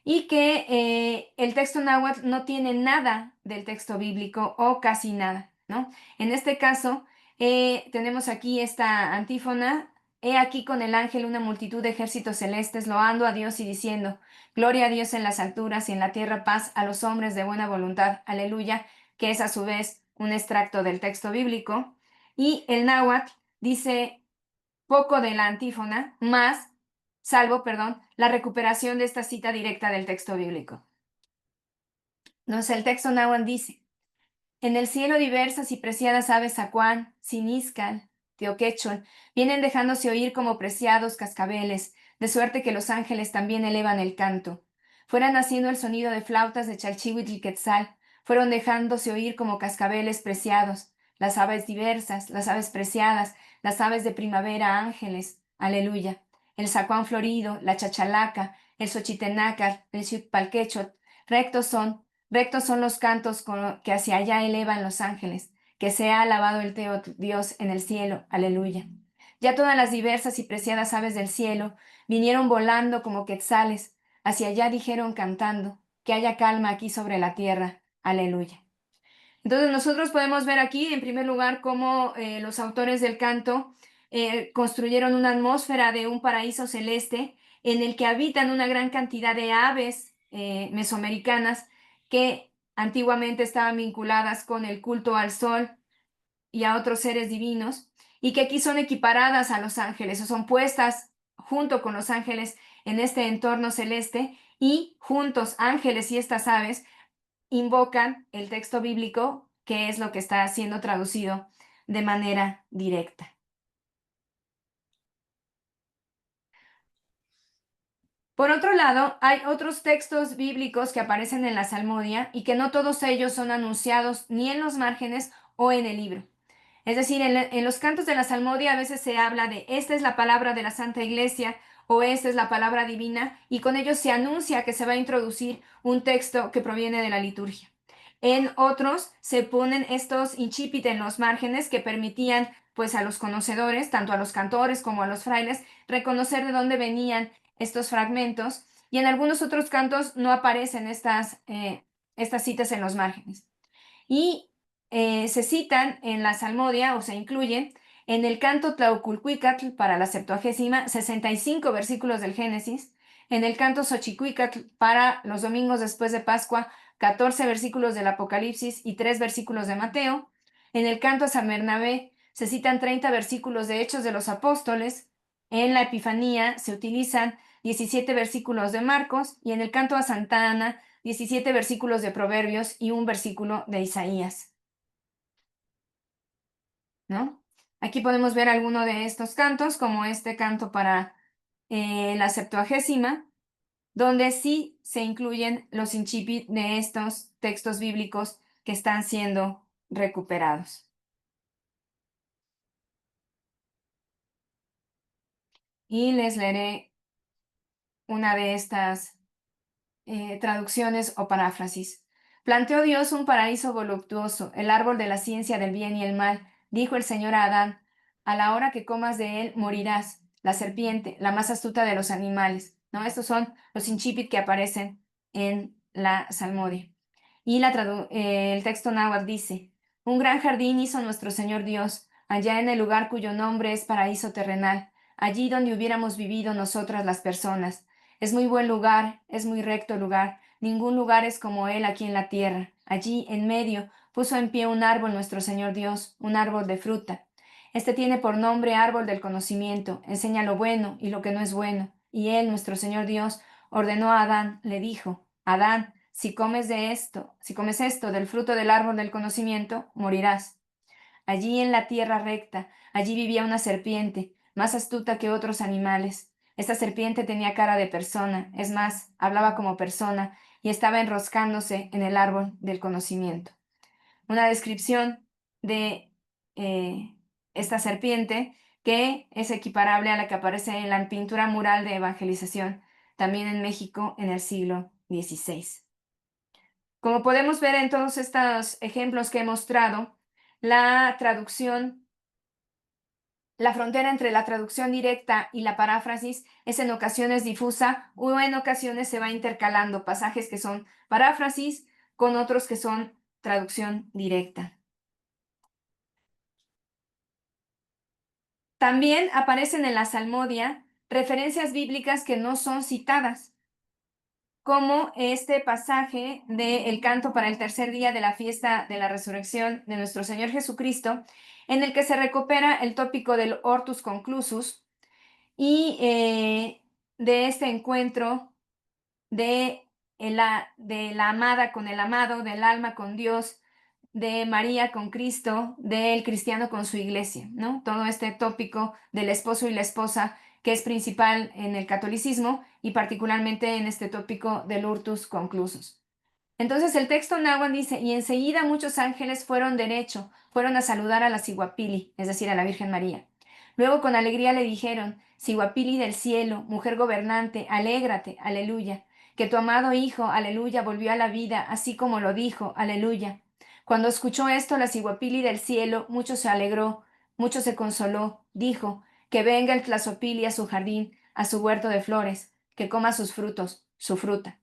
y que el texto náhuatl no tiene nada del texto bíblico o casi nada, ¿no? En este caso, tenemos aquí esta antífona, he aquí con el ángel una multitud de ejércitos celestes loando a Dios y diciendo, gloria a Dios en las alturas y en la tierra paz a los hombres de buena voluntad, aleluya, que es a su vez un extracto del texto bíblico. Y el náhuatl dice poco de la antífona, salvo, perdón, la recuperación de esta cita directa del texto bíblico. Entonces el texto náhuatl dice, en el cielo diversas y preciadas aves acuán, siniscal, teoquechol, vienen dejándose oír como preciados cascabeles, de suerte que los ángeles también elevan el canto. Fueran haciendo el sonido de flautas de chalchihuitl y quetzal, fueron dejándose oír como cascabeles preciados, las aves diversas, las aves preciadas, las aves de primavera, ángeles, aleluya. El zacuán florido, la chachalaca, el xochitenácar, el xiutpalquechot, rectos son los cantos que hacia allá elevan los ángeles, que sea alabado el Dios en el cielo, aleluya. Ya todas las diversas y preciadas aves del cielo vinieron volando como quetzales. Hacia allá dijeron cantando, que haya calma aquí sobre la tierra. Aleluya. Entonces nosotros podemos ver aquí, en primer lugar, cómo los autores del canto construyeron una atmósfera de un paraíso celeste en el que habitan una gran cantidad de aves mesoamericanas que antiguamente estaban vinculadas con el culto al sol y a otros seres divinos, y que aquí son equiparadas a los ángeles, o son puestas junto con los ángeles en este entorno celeste, y juntos ángeles y estas aves invocan el texto bíblico, que es lo que está siendo traducido de manera directa. Por otro lado, hay otros textos bíblicos que aparecen en la Salmodia y que no todos ellos son anunciados ni en los márgenes o en el libro. Es decir, en los cantos de la Salmodia a veces se habla de esta es la palabra de la Santa Iglesia o esta es la palabra divina, y con ello se anuncia que se va a introducir un texto que proviene de la liturgia. En otros se ponen estos incipit en los márgenes que permitían pues a los conocedores, tanto a los cantores como a los frailes, reconocer de dónde venían estos fragmentos, y en algunos otros cantos no aparecen estas citas en los márgenes. Y se citan en la Salmodia o se incluyen en el canto Tlauculcuicatl para la Septuagésima, 65 versículos del Génesis; en el canto Xochicuicatl para los domingos después de Pascua, 14 versículos del Apocalipsis y 3 versículos de Mateo; en el canto a San Bernabé se citan 30 versículos de Hechos de los Apóstoles; en la Epifanía se utilizan 17 versículos de Marcos, y en el canto a Santa Ana 17 versículos de Proverbios y un versículo de Isaías, ¿no? Aquí podemos ver alguno de estos cantos, como este canto para la Septuagésima, donde sí se incluyen los incipit de estos textos bíblicos que están siendo recuperados. Y les leeré una de estas traducciones o paráfrasis. Planteó Dios un paraíso voluptuoso, el árbol de la ciencia del bien y el mal. Dijo el Señor a Adán: a la hora que comas de él morirás. La serpiente, la más astuta de los animales. ¿No? Estos son los incipit que aparecen en la Salmodia. Y el texto náhuatl dice: un gran jardín hizo nuestro Señor Dios, allá en el lugar cuyo nombre es paraíso terrenal, allí donde hubiéramos vivido nosotras las personas. Es muy buen lugar, es muy recto lugar, ningún lugar es como él aquí en la tierra. Allí, en medio, puso en pie un árbol nuestro Señor Dios, un árbol de fruta. Este tiene por nombre árbol del conocimiento, enseña lo bueno y lo que no es bueno. Y él, nuestro Señor Dios, ordenó a Adán, le dijo: Adán, si comes esto del fruto del árbol del conocimiento, morirás. Allí en la tierra recta, allí vivía una serpiente, más astuta que otros animales. Esta serpiente tenía cara de persona, es más, hablaba como persona, y estaba enroscándose en el árbol del conocimiento. Una descripción de esta serpiente que es equiparable a la que aparece en la pintura mural de evangelización, también en México en el siglo XVI. Como podemos ver en todos estos ejemplos que he mostrado, la traducción, la frontera entre la traducción directa y la paráfrasis es en ocasiones difusa, o en ocasiones se va intercalando pasajes que son paráfrasis con otros que son traducción directa. También aparecen en la Salmodia referencias bíblicas que no son citadas, como este pasaje del canto para el tercer día de la fiesta de la resurrección de nuestro Señor Jesucristo, en el que se recupera el tópico del Hortus Conclusus y de este encuentro de la amada con el amado, del alma con Dios, de María con Cristo, del cristiano con su iglesia, ¿no? Todo este tópico del esposo y la esposa que es principal en el catolicismo, y particularmente en este tópico del Urtus Conclusus. Entonces el texto náhuatl dice: y enseguida muchos ángeles fueron a saludar a la Siguapili, es decir, a la Virgen María. Luego con alegría le dijeron: Siguapili del cielo, mujer gobernante, alégrate, aleluya, que tu amado Hijo, aleluya, volvió a la vida, así como lo dijo, aleluya. Cuando escuchó esto la Siguapili del cielo, mucho se alegró, mucho se consoló, dijo: que venga el tlazopili a su jardín, a su huerto de flores, que coma sus frutos, su fruta.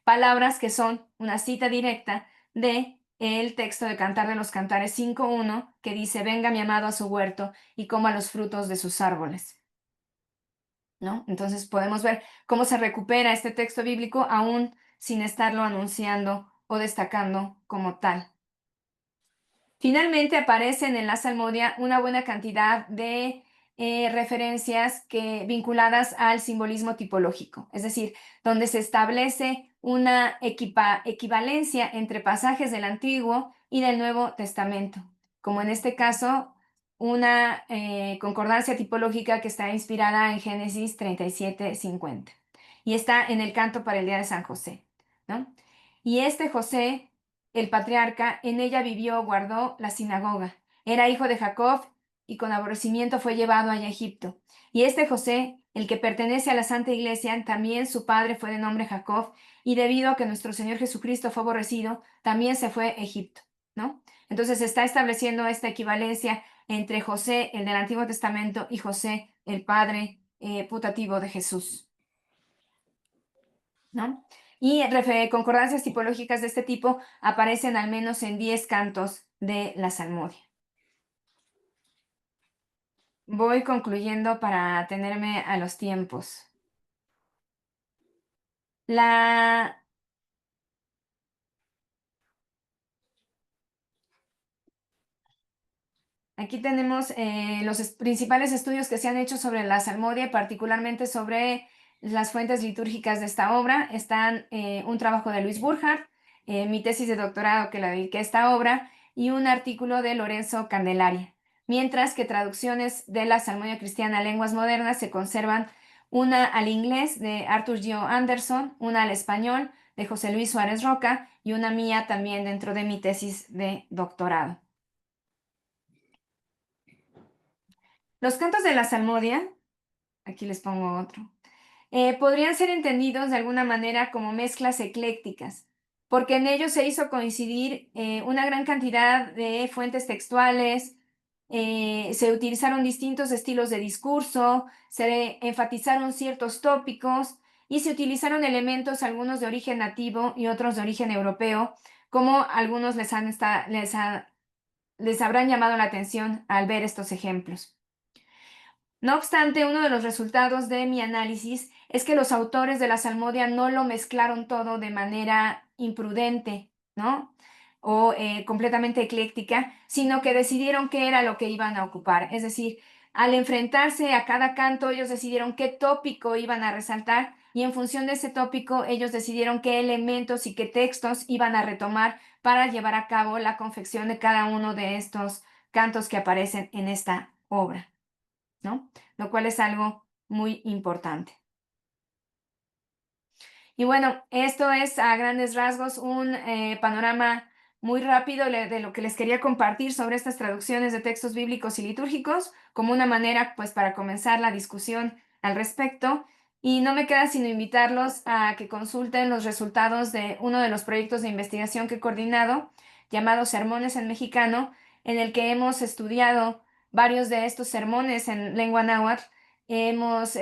Palabras que son una cita directa de el texto de Cantar de los Cantares 5.1, que dice, venga mi amado a su huerto y coma los frutos de sus árboles. ¿No? Entonces podemos ver cómo se recupera este texto bíblico aún sin estarlo anunciando o destacando como tal. Finalmente aparecen en la Salmodia una buena cantidad de referencias vinculadas al simbolismo tipológico, es decir, donde se establece una equivalencia entre pasajes del Antiguo y del Nuevo Testamento, como en este caso una concordancia tipológica que está inspirada en Génesis 37:50 y está en el canto para el día de San José, ¿no? Y este José, el patriarca, en ella vivió, guardó la sinagoga. Era hijo de Jacob y con aborrecimiento fue llevado allá a Egipto. Y este José, el que pertenece a la Santa Iglesia, también su padre fue de nombre Jacob, y debido a que nuestro Señor Jesucristo fue aborrecido, también se fue a Egipto, ¿no? Entonces se está estableciendo esta equivalencia entre José, el del Antiguo Testamento, y José, el padre putativo de Jesús, ¿no? Y concordancias tipológicas de este tipo aparecen al menos en 10 cantos de la Salmodia. Voy concluyendo para atenerme a los tiempos. La Aquí tenemos los principales estudios que se han hecho sobre la salmodia, particularmente sobre las fuentes litúrgicas de esta obra. Están un trabajo de Luis Burkhardt, mi tesis de doctorado que la dediqué a esta obra, y un artículo de Lorenzo Candelaria. Mientras que traducciones de la salmodia cristiana a lenguas modernas se conservan una al inglés de Arthur Gio Anderson, una al español de José Luis Suárez Roca y una mía también dentro de mi tesis de doctorado. Los cantos de la salmodia, aquí les pongo otro, podrían ser entendidos de alguna manera como mezclas eclécticas, porque en ellos se hizo coincidir una gran cantidad de fuentes textuales, se utilizaron distintos estilos de discurso, se enfatizaron ciertos tópicos y se utilizaron elementos, algunos de origen nativo y otros de origen europeo, como algunos les habrán llamado la atención al ver estos ejemplos. No obstante, uno de los resultados de mi análisis es que los autores de la Salmodia no lo mezclaron todo de manera imprudente, ¿no? O completamente ecléctica, sino que decidieron qué era lo que iban a ocupar. Es decir, al enfrentarse a cada canto, ellos decidieron qué tópico iban a resaltar y en función de ese tópico, ellos decidieron qué elementos y qué textos iban a retomar para llevar a cabo la confección de cada uno de estos cantos que aparecen en esta obra, ¿no? Lo cual es algo muy importante. Y bueno, esto es a grandes rasgos un panorama muy rápido de lo que les quería compartir sobre estas traducciones de textos bíblicos y litúrgicos como una manera pues para comenzar la discusión al respecto. Y no me queda sino invitarlos a que consulten los resultados de uno de los proyectos de investigación que he coordinado, llamado Sermones en Mexicano, en el que hemos estudiado varios de estos sermones en lengua náhuatl. Hemos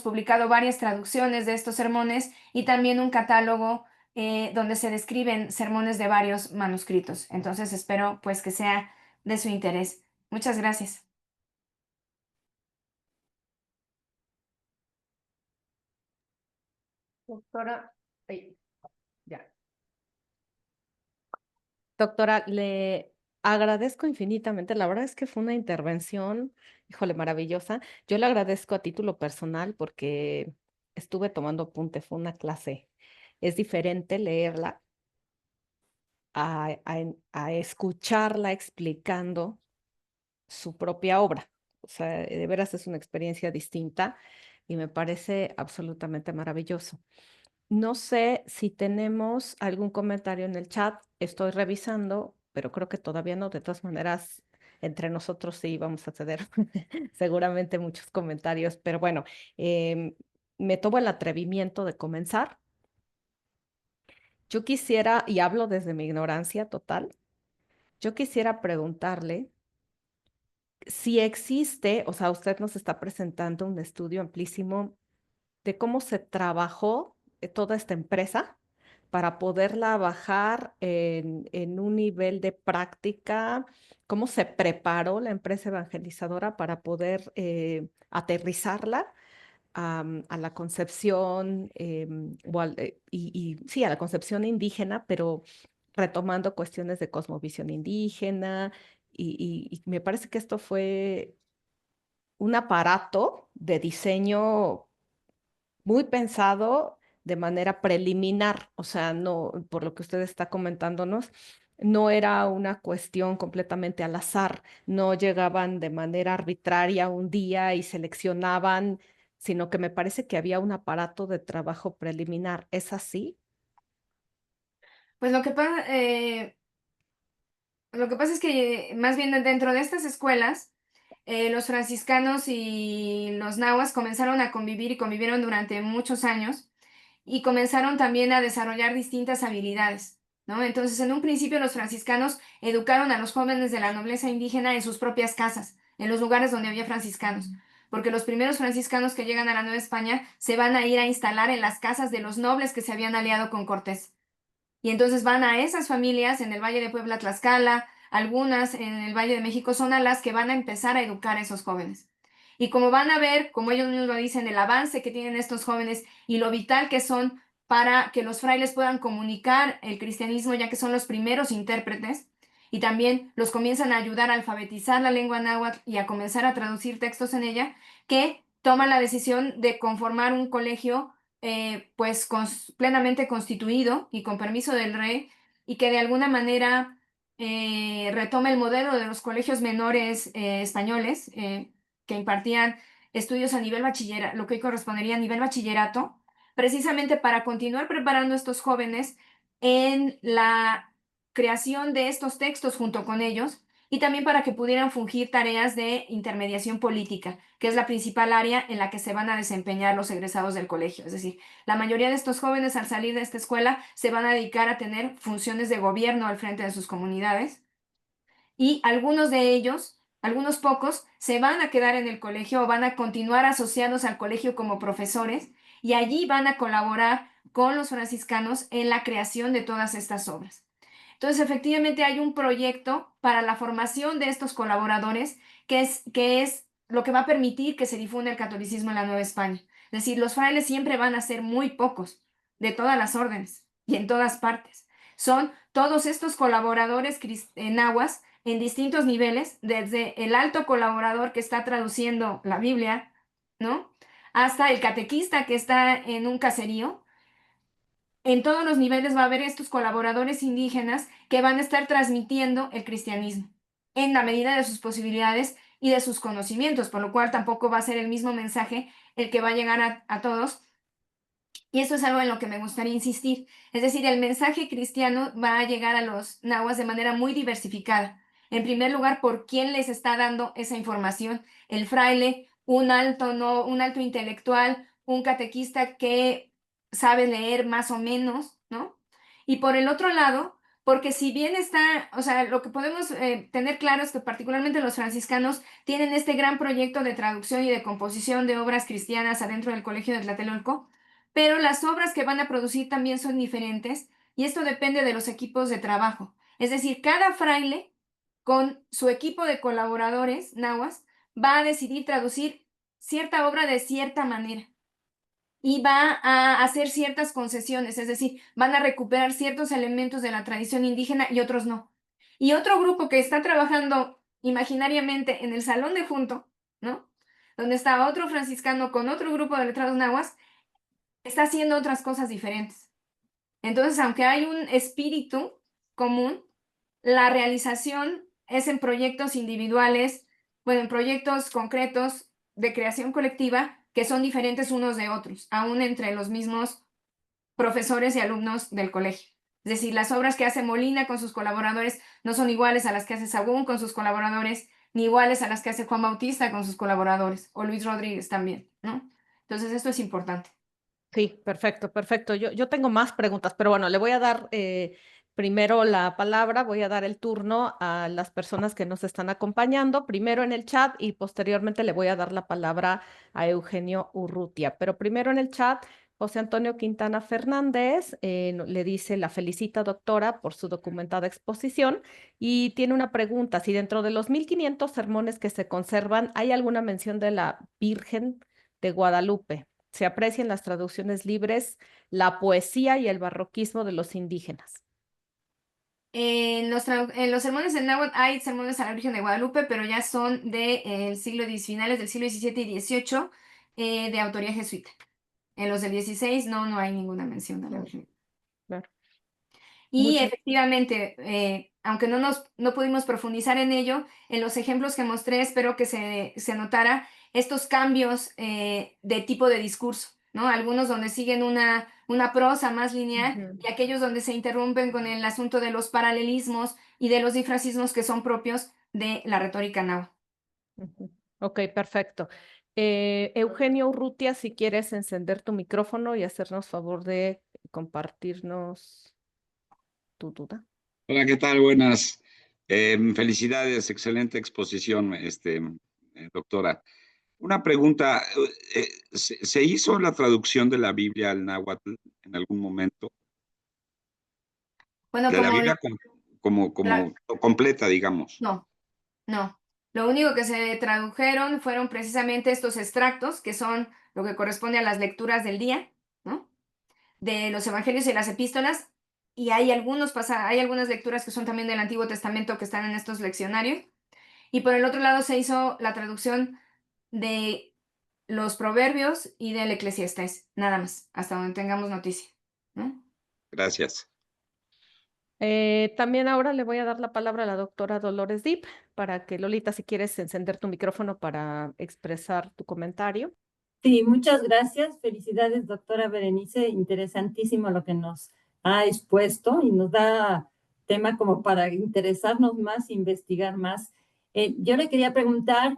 publicado varias traducciones de estos sermones y también un catálogo donde se describen sermones de varios manuscritos. Entonces espero pues que sea de su interés. Muchas gracias. Doctora, ay, ya. Doctora, le agradezco infinitamente. La verdad es que fue una intervención, híjole, maravillosa. Yo le agradezco a título personal porque estuve tomando apunte, fue una clase. Es diferente leerla a escucharla explicando su propia obra. O sea, de veras es una experiencia distinta y me parece absolutamente maravilloso. No sé si tenemos algún comentario en el chat. Estoy revisando, pero creo que todavía no. De todas maneras, entre nosotros sí vamos a tener seguramente muchos comentarios. Pero bueno, me tomo el atrevimiento de comenzar. Yo quisiera, y hablo desde mi ignorancia total, yo quisiera preguntarle si existe, o sea, usted nos está presentando un estudio amplísimo de cómo se trabajó toda esta empresa para poderla bajar en un nivel de práctica, cómo se preparó la empresa evangelizadora para poder aterrizarla a la concepción sí, a la concepción indígena, pero retomando cuestiones de cosmovisión indígena. Y me parece que esto fue un aparato de diseño muy pensado de manera preliminar, o sea, no, por lo que usted está comentándonos, no era una cuestión completamente al azar, no llegaban de manera arbitraria un día y seleccionaban, sino que me parece que había un aparato de trabajo preliminar. ¿Es así? Pues lo que pasa es que más bien dentro de estas escuelas, los franciscanos y los nahuas comenzaron a convivir y convivieron durante muchos años y comenzaron también a desarrollar distintas habilidades, ¿no? Entonces, en un principio los franciscanos educaron a los jóvenes de la nobleza indígena en sus propias casas, en los lugares donde había franciscanos, porque los primeros franciscanos que llegan a la Nueva España se van a ir a instalar en las casas de los nobles que se habían aliado con Cortés. Y entonces van a esas familias en el Valle de Puebla, Tlaxcala, algunas en el Valle de México, son a las que van a empezar a educar a esos jóvenes. Y como van a ver, como ellos mismos lo dicen, el avance que tienen estos jóvenes y lo vital que son para que los frailes puedan comunicar el cristianismo, ya que son los primeros intérpretes, y también los comienzan a ayudar a alfabetizar la lengua náhuatl y a comenzar a traducir textos en ella, que toman la decisión de conformar un colegio pues plenamente constituido y con permiso del rey y que de alguna manera retoma el modelo de los colegios menores españoles que impartían estudios a nivel bachillerato, lo que hoy correspondería a nivel bachillerato, precisamente para continuar preparando a estos jóvenes en la creación de estos textos junto con ellos y también para que pudieran fungir tareas de intermediación política, que es la principal área en la que se van a desempeñar los egresados del colegio. Es decir, la mayoría de estos jóvenes al salir de esta escuela se van a dedicar a tener funciones de gobierno al frente de sus comunidades y algunos de ellos, algunos pocos, se van a quedar en el colegio o van a continuar asociados al colegio como profesores y allí van a colaborar con los franciscanos en la creación de todas estas obras. Entonces, efectivamente hay un proyecto para la formación de estos colaboradores que es lo que va a permitir que se difunda el catolicismo en la Nueva España. Es decir, los frailes siempre van a ser muy pocos, de todas las órdenes y en todas partes. Son todos estos colaboradores nahuas en distintos niveles, desde el alto colaborador que está traduciendo la Biblia, ¿no? Hasta el catequista que está en un caserío. En todos los niveles va a haber estos colaboradores indígenas que van a estar transmitiendo el cristianismo en la medida de sus posibilidades y de sus conocimientos, por lo cual tampoco va a ser el mismo mensaje el que va a llegar a todos. Y eso es algo en lo que me gustaría insistir. Es decir, el mensaje cristiano va a llegar a los nahuas de manera muy diversificada. En primer lugar, por quién les está dando esa información. El fraile, un alto, no, un alto intelectual, un catequista que sabe leer más o menos, ¿no? Y por el otro lado, porque si bien está, o sea, lo que podemos tener claro es que particularmente los franciscanos tienen este gran proyecto de traducción y de composición de obras cristianas adentro del Colegio de Tlatelolco, pero las obras que van a producir también son diferentes y esto depende de los equipos de trabajo. Es decir, cada fraile con su equipo de colaboradores nahuas va a decidir traducir cierta obra de cierta manera y va a hacer ciertas concesiones, es decir, van a recuperar ciertos elementos de la tradición indígena y otros no. Y otro grupo que está trabajando imaginariamente en el salón de junto, ¿no? Donde está otro franciscano con otro grupo de letrados nahuas, está haciendo otras cosas diferentes. Entonces, aunque hay un espíritu común, la realización es en proyectos individuales, bueno, en proyectos concretos de creación colectiva que son diferentes unos de otros, aún entre los mismos profesores y alumnos del colegio. Es decir, las obras que hace Molina con sus colaboradores no son iguales a las que hace Sagún con sus colaboradores, ni iguales a las que hace Juan Bautista con sus colaboradores, o Luis Rodríguez también, ¿no? Entonces, esto es importante. Sí, perfecto, perfecto. Yo tengo más preguntas, pero bueno, le voy a dar primero la palabra, voy a dar el turno a las personas que nos están acompañando, primero en el chat y posteriormente le voy a dar la palabra a Eugenio Urrutia. Pero primero en el chat, José Antonio Quintana Fernández le dice, la felicita doctora por su documentada exposición y tiene una pregunta, si dentro de los 1500 sermones que se conservan, ¿hay alguna mención de la Virgen de Guadalupe? Se aprecian las traducciones libres, la poesía y el barroquismo de los indígenas. En los sermones en náhuatl hay sermones a la Virgen de Guadalupe, pero ya son finales del siglo XVII y XVIII, de autoría jesuita. En los del XVI no hay ninguna mención a la Claro, Virgen. claro. Y Muchas. efectivamente, aunque no pudimos profundizar en ello, en los ejemplos que mostré espero que se notara estos cambios de tipo de discurso, ¿no? Algunos donde siguen una prosa más lineal Ujú, y aquellos donde se interrumpen con el asunto de los paralelismos y de los difracismos que son propios de la retórica náhuatl. ujú. Ok, perfecto. Eugenio Urrutia, si quieres encender tu micrófono y hacernos favor de compartirnos tu duda. Hola, ¿qué tal? Buenas. Felicidades, excelente exposición, doctora. Una pregunta, ¿se hizo la traducción de la Biblia al náhuatl en algún momento? Bueno, De la como Biblia la- completa, digamos. no, no. Lo único que se tradujeron fueron precisamente estos extractos, que son lo que corresponde a las lecturas del día, ¿no? De los evangelios y las epístolas, y hay algunas lecturas que son también del Antiguo Testamento que están en estos leccionarios. Y por el otro lado se hizo la traducción de los Proverbios y del Eclesiastés, nada más, hasta donde tengamos noticia, ¿no? Gracias. También ahora le voy a dar la palabra a la doctora Dolores Dip para que Lolita, si quieres encender tu micrófono para expresar tu comentario. Sí, muchas gracias. Felicidades, doctora Berenice. Interesantísimo lo que nos ha expuesto y nos da tema como para interesarnos más, investigar más. Yo le quería preguntar,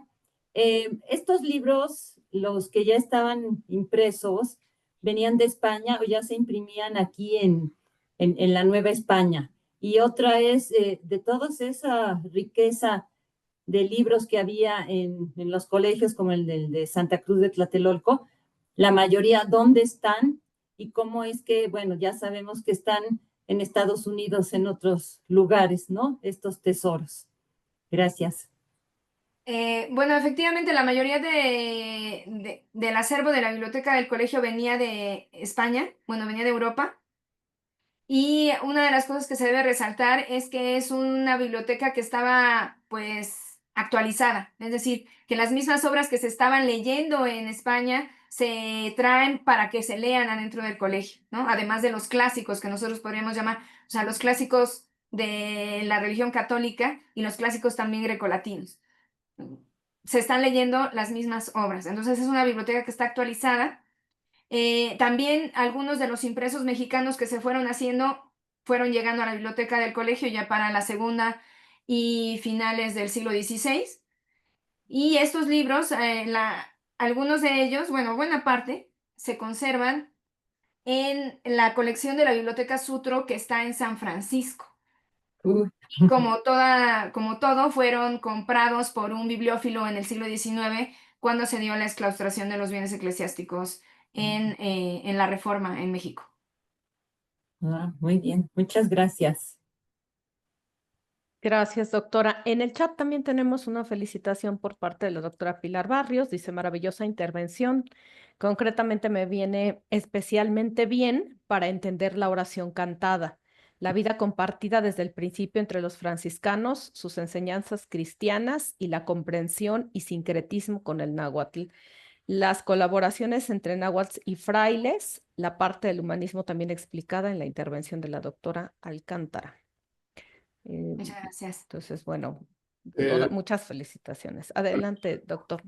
¿estos libros, los que ya estaban impresos, venían de España o ya se imprimían aquí en la Nueva España? Y otra es, de toda esa riqueza de libros que había en los colegios, como el de Santa Cruz de Tlatelolco, la mayoría, ¿dónde están? Y cómo es que, bueno, ya sabemos que están en Estados Unidos, en otros lugares, ¿no? Estos tesoros. Gracias. Bueno, efectivamente, la mayoría del acervo de la biblioteca del colegio venía de España, bueno, venía de Europa. Y una de las cosas que se debe resaltar es que es una biblioteca que estaba, pues, actualizada. Es decir, que las mismas obras que se estaban leyendo en España se traen para que se lean adentro del colegio, ¿no? Además de los clásicos que nosotros podríamos llamar, o sea, los clásicos de la religión católica y los clásicos también grecolatinos. Se están leyendo las mismas obras. Entonces es una biblioteca que está actualizada. También algunos de los impresos mexicanos que se fueron haciendo fueron llegando a la biblioteca del colegio ya para la segunda y finales del siglo XVI. Y estos libros, algunos de ellos, bueno, buena parte, se conservan en la colección de la Biblioteca Sutro que está en San Francisco. Uy. Como todo, fueron comprados por un bibliófilo en el siglo XIX cuando se dio la exclaustración de los bienes eclesiásticos en la Reforma en México. Ah, muy bien, muchas gracias. Gracias, doctora. En el chat también tenemos una felicitación por parte de la doctora Pilar Barrios. Dice, maravillosa intervención. Concretamente me viene especialmente bien para entender la oración cantada, la vida compartida desde el principio entre los franciscanos, sus enseñanzas cristianas y la comprensión y sincretismo con el náhuatl, las colaboraciones entre náhuatl y frailes, la parte del humanismo también explicada en la intervención de la doctora Alcántara. Eh, Muchas gracias. entonces, bueno, Eh, muchas felicitaciones. Adelante, doctor.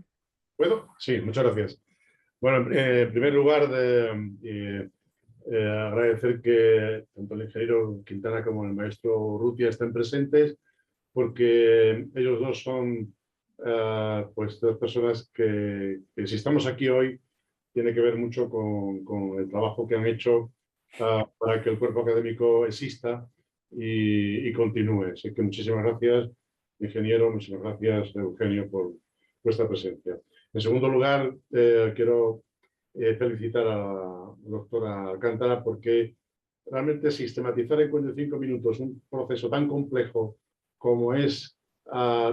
¿Puedo? Sí, muchas gracias. Bueno, en primer lugar, agradecer que tanto el ingeniero Quintana como el maestro Urrutia estén presentes, porque ellos dos son pues dos personas que si estamos aquí hoy, tiene que ver mucho con el trabajo que han hecho para que el cuerpo académico exista y continúe. Así que muchísimas gracias, ingeniero, muchísimas gracias, Eugenio, por vuestra presencia. En segundo lugar, quiero felicitar a la doctora Alcántara porque realmente sistematizar en 45 minutos un proceso tan complejo como es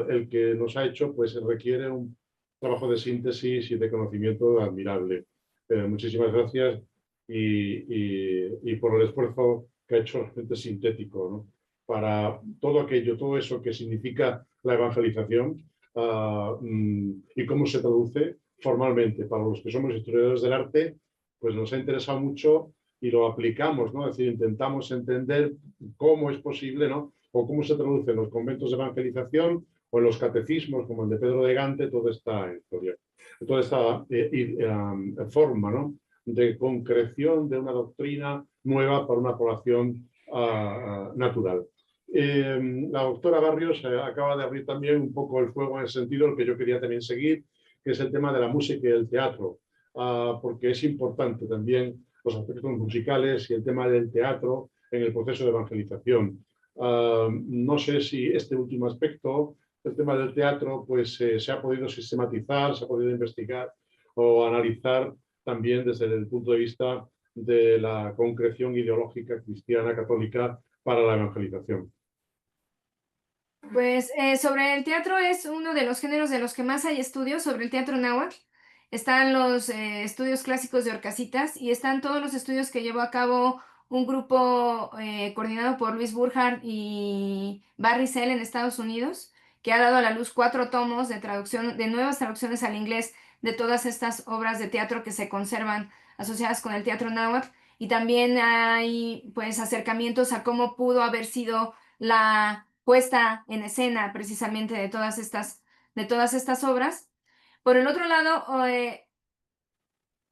el que nos ha hecho, pues requiere un trabajo de síntesis y de conocimiento admirable. Muchísimas gracias y por el esfuerzo que ha hecho realmente sintético, ¿no? Para todo aquello, todo eso que significa la evangelización y cómo se traduce formalmente. Para los que somos historiadores del arte, pues nos ha interesado mucho y lo aplicamos, ¿no? Es decir, intentamos entender cómo es posible, ¿no? O cómo se traduce en los conventos de evangelización o en los catecismos, como el de Pedro de Gante, toda esta historia, toda esta forma, ¿no? De concreción de una doctrina nueva para una población natural. La doctora Barrios acaba de abrir también un poco el fuego en el sentido del que yo quería también seguir, que es el tema de la música y el teatro, porque es importante también los aspectos musicales y el tema del teatro en el proceso de evangelización. No sé si este último aspecto, el tema del teatro, pues se ha podido sistematizar, se ha podido investigar o analizar también desde el punto de vista de la concreción ideológica cristiana católica para la evangelización. Pues sobre el teatro es uno de los géneros de los que más hay estudios sobre el teatro náhuatl. Están los estudios clásicos de Orcasitas y están todos los estudios que llevó a cabo un grupo coordinado por Luis Burkhardt y Barry Sell en Estados Unidos, que ha dado a la luz 4 tomos de traducción, de nuevas traducciones al inglés de todas estas obras de teatro que se conservan asociadas con el teatro náhuatl. Y también hay pues acercamientos a cómo pudo haber sido la puesta en escena precisamente de todas estas obras. Por el otro lado,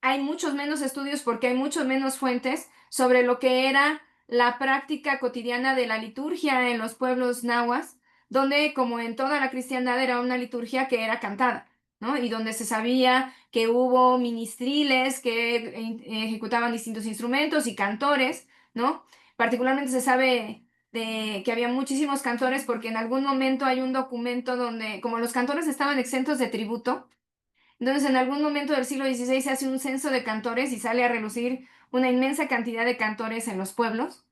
hay muchos menos estudios porque hay muchos menos fuentes sobre lo que era la práctica cotidiana de la liturgia en los pueblos nahuas, donde, como en toda la cristiandad, era una liturgia que era cantada, ¿no? Y donde se sabía que hubo ministriles que ejecutaban distintos instrumentos y cantores, ¿no? Particularmente se sabe que había muchísimos cantores porque en algún momento hay un documento donde, como los cantores estaban exentos de tributo, entonces en algún momento del siglo XVI se hace un censo de cantores y sale a relucir una inmensa cantidad de cantores en los pueblos.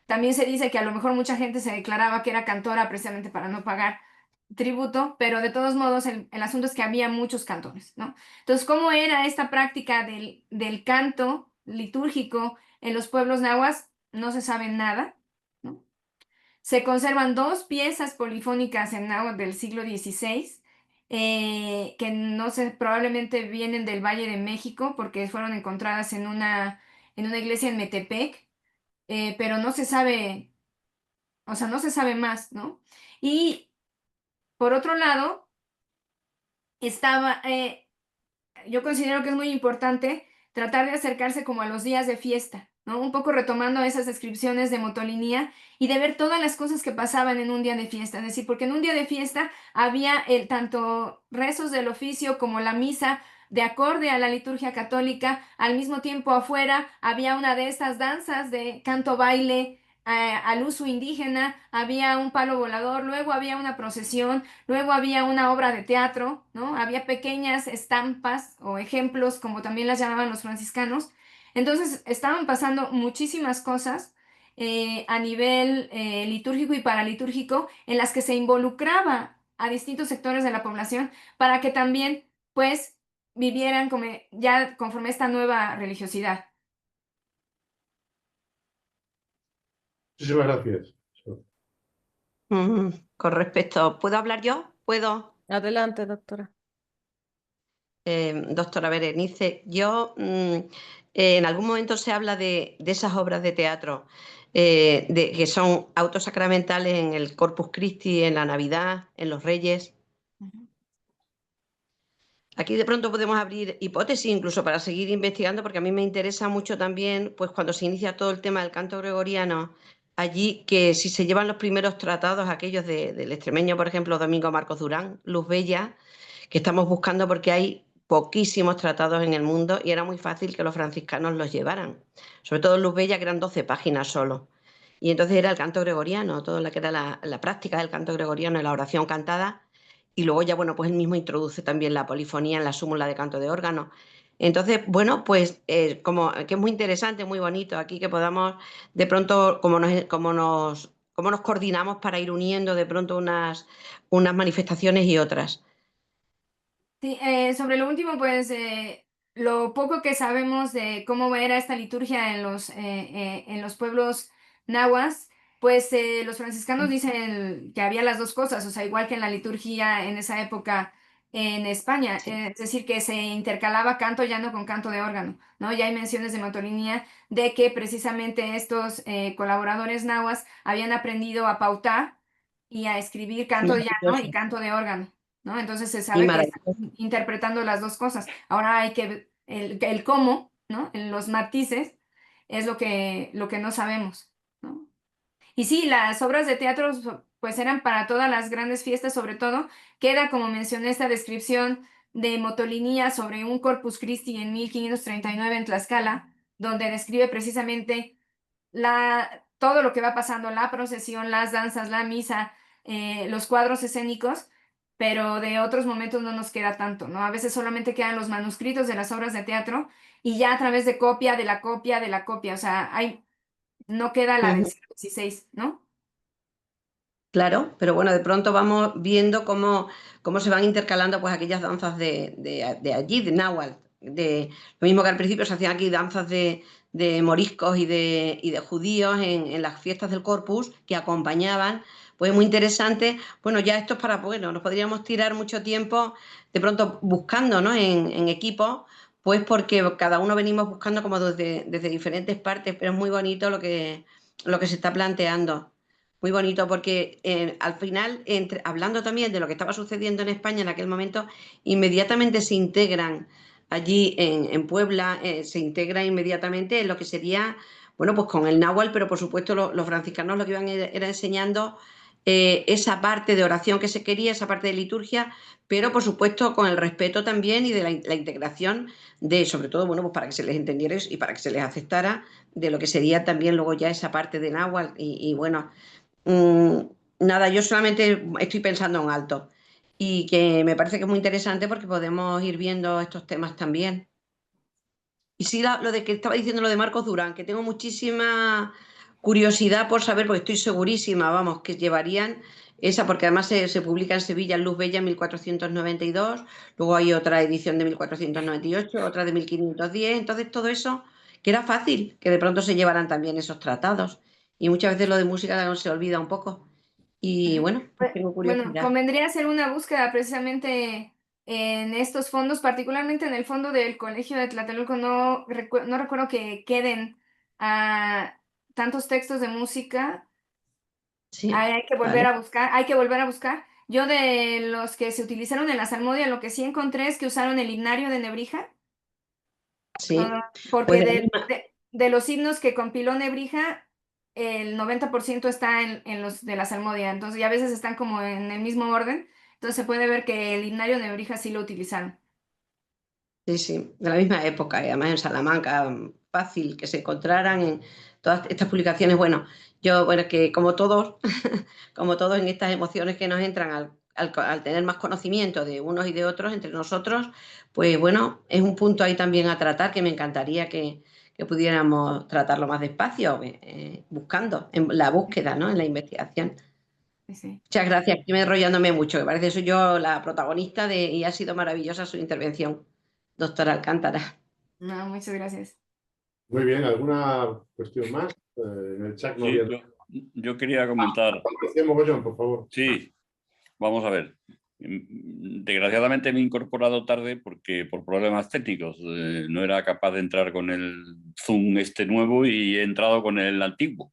También se dice que a lo mejor mucha gente se declaraba que era cantora precisamente para no pagar tributo, pero de todos modos el asunto es que había muchos cantores, ¿no? Entonces, ¿cómo era esta práctica del canto litúrgico en los pueblos nahuas? No se sabe nada, ¿no? Se conservan 2 piezas polifónicas en náhuatl del siglo XVI, que no sé, probablemente vienen del Valle de México porque fueron encontradas en una iglesia en Metepec, pero no se sabe, o sea, no se sabe más, ¿no? Y por otro lado, estaba, yo considero que es muy importante tratar de acercarse como a los días de fiesta, ¿no? Un poco retomando esas descripciones de Motolinía y de ver todas las cosas que pasaban en un día de fiesta. Es decir, porque en un día de fiesta había tanto rezos del oficio como la misa de acorde a la liturgia católica. Al mismo tiempo afuera había una de estas danzas de canto-baile al uso indígena, había un palo volador, luego había una procesión. Luego había una obra de teatro, ¿no? Había pequeñas estampas o ejemplos, como también las llamaban los franciscanos. Entonces, estaban pasando muchísimas cosas a nivel litúrgico y paralitúrgico en las que se involucraba a distintos sectores de la población para que también, pues, vivieran como ya conforme esta nueva religiosidad. Muchísimas gracias. Con respecto, ¿puedo hablar yo? ¿Puedo? Adelante, doctora. Doctora Berenice, yo en algún momento se habla de esas obras de teatro que son autosacramentales en el Corpus Christi, en la Navidad, en los Reyes. Aquí de pronto podemos abrir hipótesis incluso para seguir investigando, porque a mí me interesa mucho también, pues cuando se inicia todo el tema del canto gregoriano, allí que si se llevan los primeros tratados, aquellos del extremeño, por ejemplo, Domingo Marcos Durán, Luz Bella, que estamos buscando porque hay poquísimos tratados en el mundo y era muy fácil que los franciscanos los llevaran. Sobre todo Luz Bella, que eran 12 páginas solo. y entonces era el canto gregoriano, todo lo que era la práctica del canto gregoriano y la oración cantada, y luego ya, bueno, pues él mismo introduce también la polifonía en la súmula de canto de órgano. Entonces, bueno, pues como que es muy interesante, muy bonito aquí que podamos de pronto, cómo nos coordinamos para ir uniendo de pronto unas manifestaciones y otras. Sí, sobre lo último, pues lo poco que sabemos de cómo era esta liturgia en los pueblos nahuas, pues los franciscanos dicen que había las dos cosas, o sea, igual que en la liturgia en esa época en España, Sí. es decir, que se intercalaba canto llano con canto de órgano, ¿no? Ya hay menciones de Motolinía de que precisamente estos colaboradores nahuas habían aprendido a pautar y a escribir canto llano y Maravilloso, canto de órgano, ¿no? Entonces se y sabe que maravilloso. interpretando las dos cosas. Ahora hay que, el cómo, ¿no? En los matices es lo que no sabemos, ¿no? Y sí, las obras de teatro pues eran para todas las grandes fiestas, sobre todo, queda como mencioné esta descripción de Motolinía sobre un Corpus Christi en 1539 en Tlaxcala, donde describe precisamente todo lo que va pasando, la procesión, las danzas, la misa, los cuadros escénicos, pero de otros momentos no nos queda tanto, ¿no? A veces solamente quedan los manuscritos de las obras de teatro y ya a través de copia, de la copia, de la copia, o sea, no queda la del Ujú. siglo XVI, ¿no? Claro, pero bueno, de pronto vamos viendo cómo se van intercalando pues aquellas danzas de allí, de náhuatl. Lo mismo que al principio se hacían aquí danzas de moriscos y de judíos en las fiestas del Corpus que acompañaban, pues muy interesante. Bueno, ya esto es para, bueno, nos podríamos tirar mucho tiempo de pronto buscando, ¿no? En equipos, pues porque cada uno venimos buscando como desde diferentes partes, pero es muy bonito lo que se está planteando. Muy bonito porque al final, hablando también de lo que estaba sucediendo en España en aquel momento, inmediatamente se integran allí en Puebla, se integra inmediatamente en lo que sería, bueno, pues con el náhuatl, pero por supuesto los franciscanos lo que iban era enseñando esa parte de oración que se quería, esa parte de liturgia, pero por supuesto con el respeto también y de la integración de, sobre todo, bueno, pues para que se les entendiera y para que se les aceptara de lo que sería también luego ya esa parte de náhuatl y bueno. Mm, nada, yo solamente estoy pensando en alto y que me parece que es muy interesante porque podemos ir viendo estos temas también. Y sí, lo de que estaba diciendo lo de Marcos Durán, que tengo muchísima curiosidad por saber, porque estoy segurísima, vamos, que llevarían esa, porque además se publica en Sevilla en Luz Bella en 1492, luego hay otra edición de 1498, otra de 1510, entonces todo eso, que era fácil, que de pronto se llevaran también esos tratados. Y muchas veces lo de música se olvida un poco. Y Ujú. bueno, pues tengo Bueno, curiosidad. convendría hacer una búsqueda precisamente en estos fondos, particularmente en el fondo del Colegio de Tlatelolco. No recuerdo que queden tantos textos de música. Sí, Hay que volver vale. a buscar, hay que volver a buscar. Yo de los que se utilizaron en la salmodia, lo que sí encontré es que usaron el himnario de Nebrija, Sí, pues porque de ahí de los himnos que compiló Nebrija, el 90% está en los de la salmodia, entonces y a veces están como en el mismo orden, entonces se puede ver que el himnario de Nebrija sí lo utilizaron. sí, sí, de la misma época, y además en Salamanca, fácil que se encontraran en todas estas publicaciones. Bueno, yo, bueno, que como todos, como todos en estas emociones que nos entran al tener más conocimiento de unos y de otros entre nosotros, pues bueno, es un punto ahí también a tratar que me encantaría que pudiéramos tratarlo más despacio, buscando, en la búsqueda, ¿no? En la investigación. Sí, sí. Muchas gracias, estoy enrollándome mucho, que parece que soy yo la protagonista y ha sido maravillosa su intervención, doctora Alcántara. No, muchas gracias. Muy bien, ¿alguna cuestión más? En el chat no Sí, había. yo quería comentar. Mogollón, por favor. Sí, vamos a ver. Desgraciadamente me he incorporado tarde porque por problemas técnicos no era capaz de entrar con el Zoom este nuevo y he entrado con el antiguo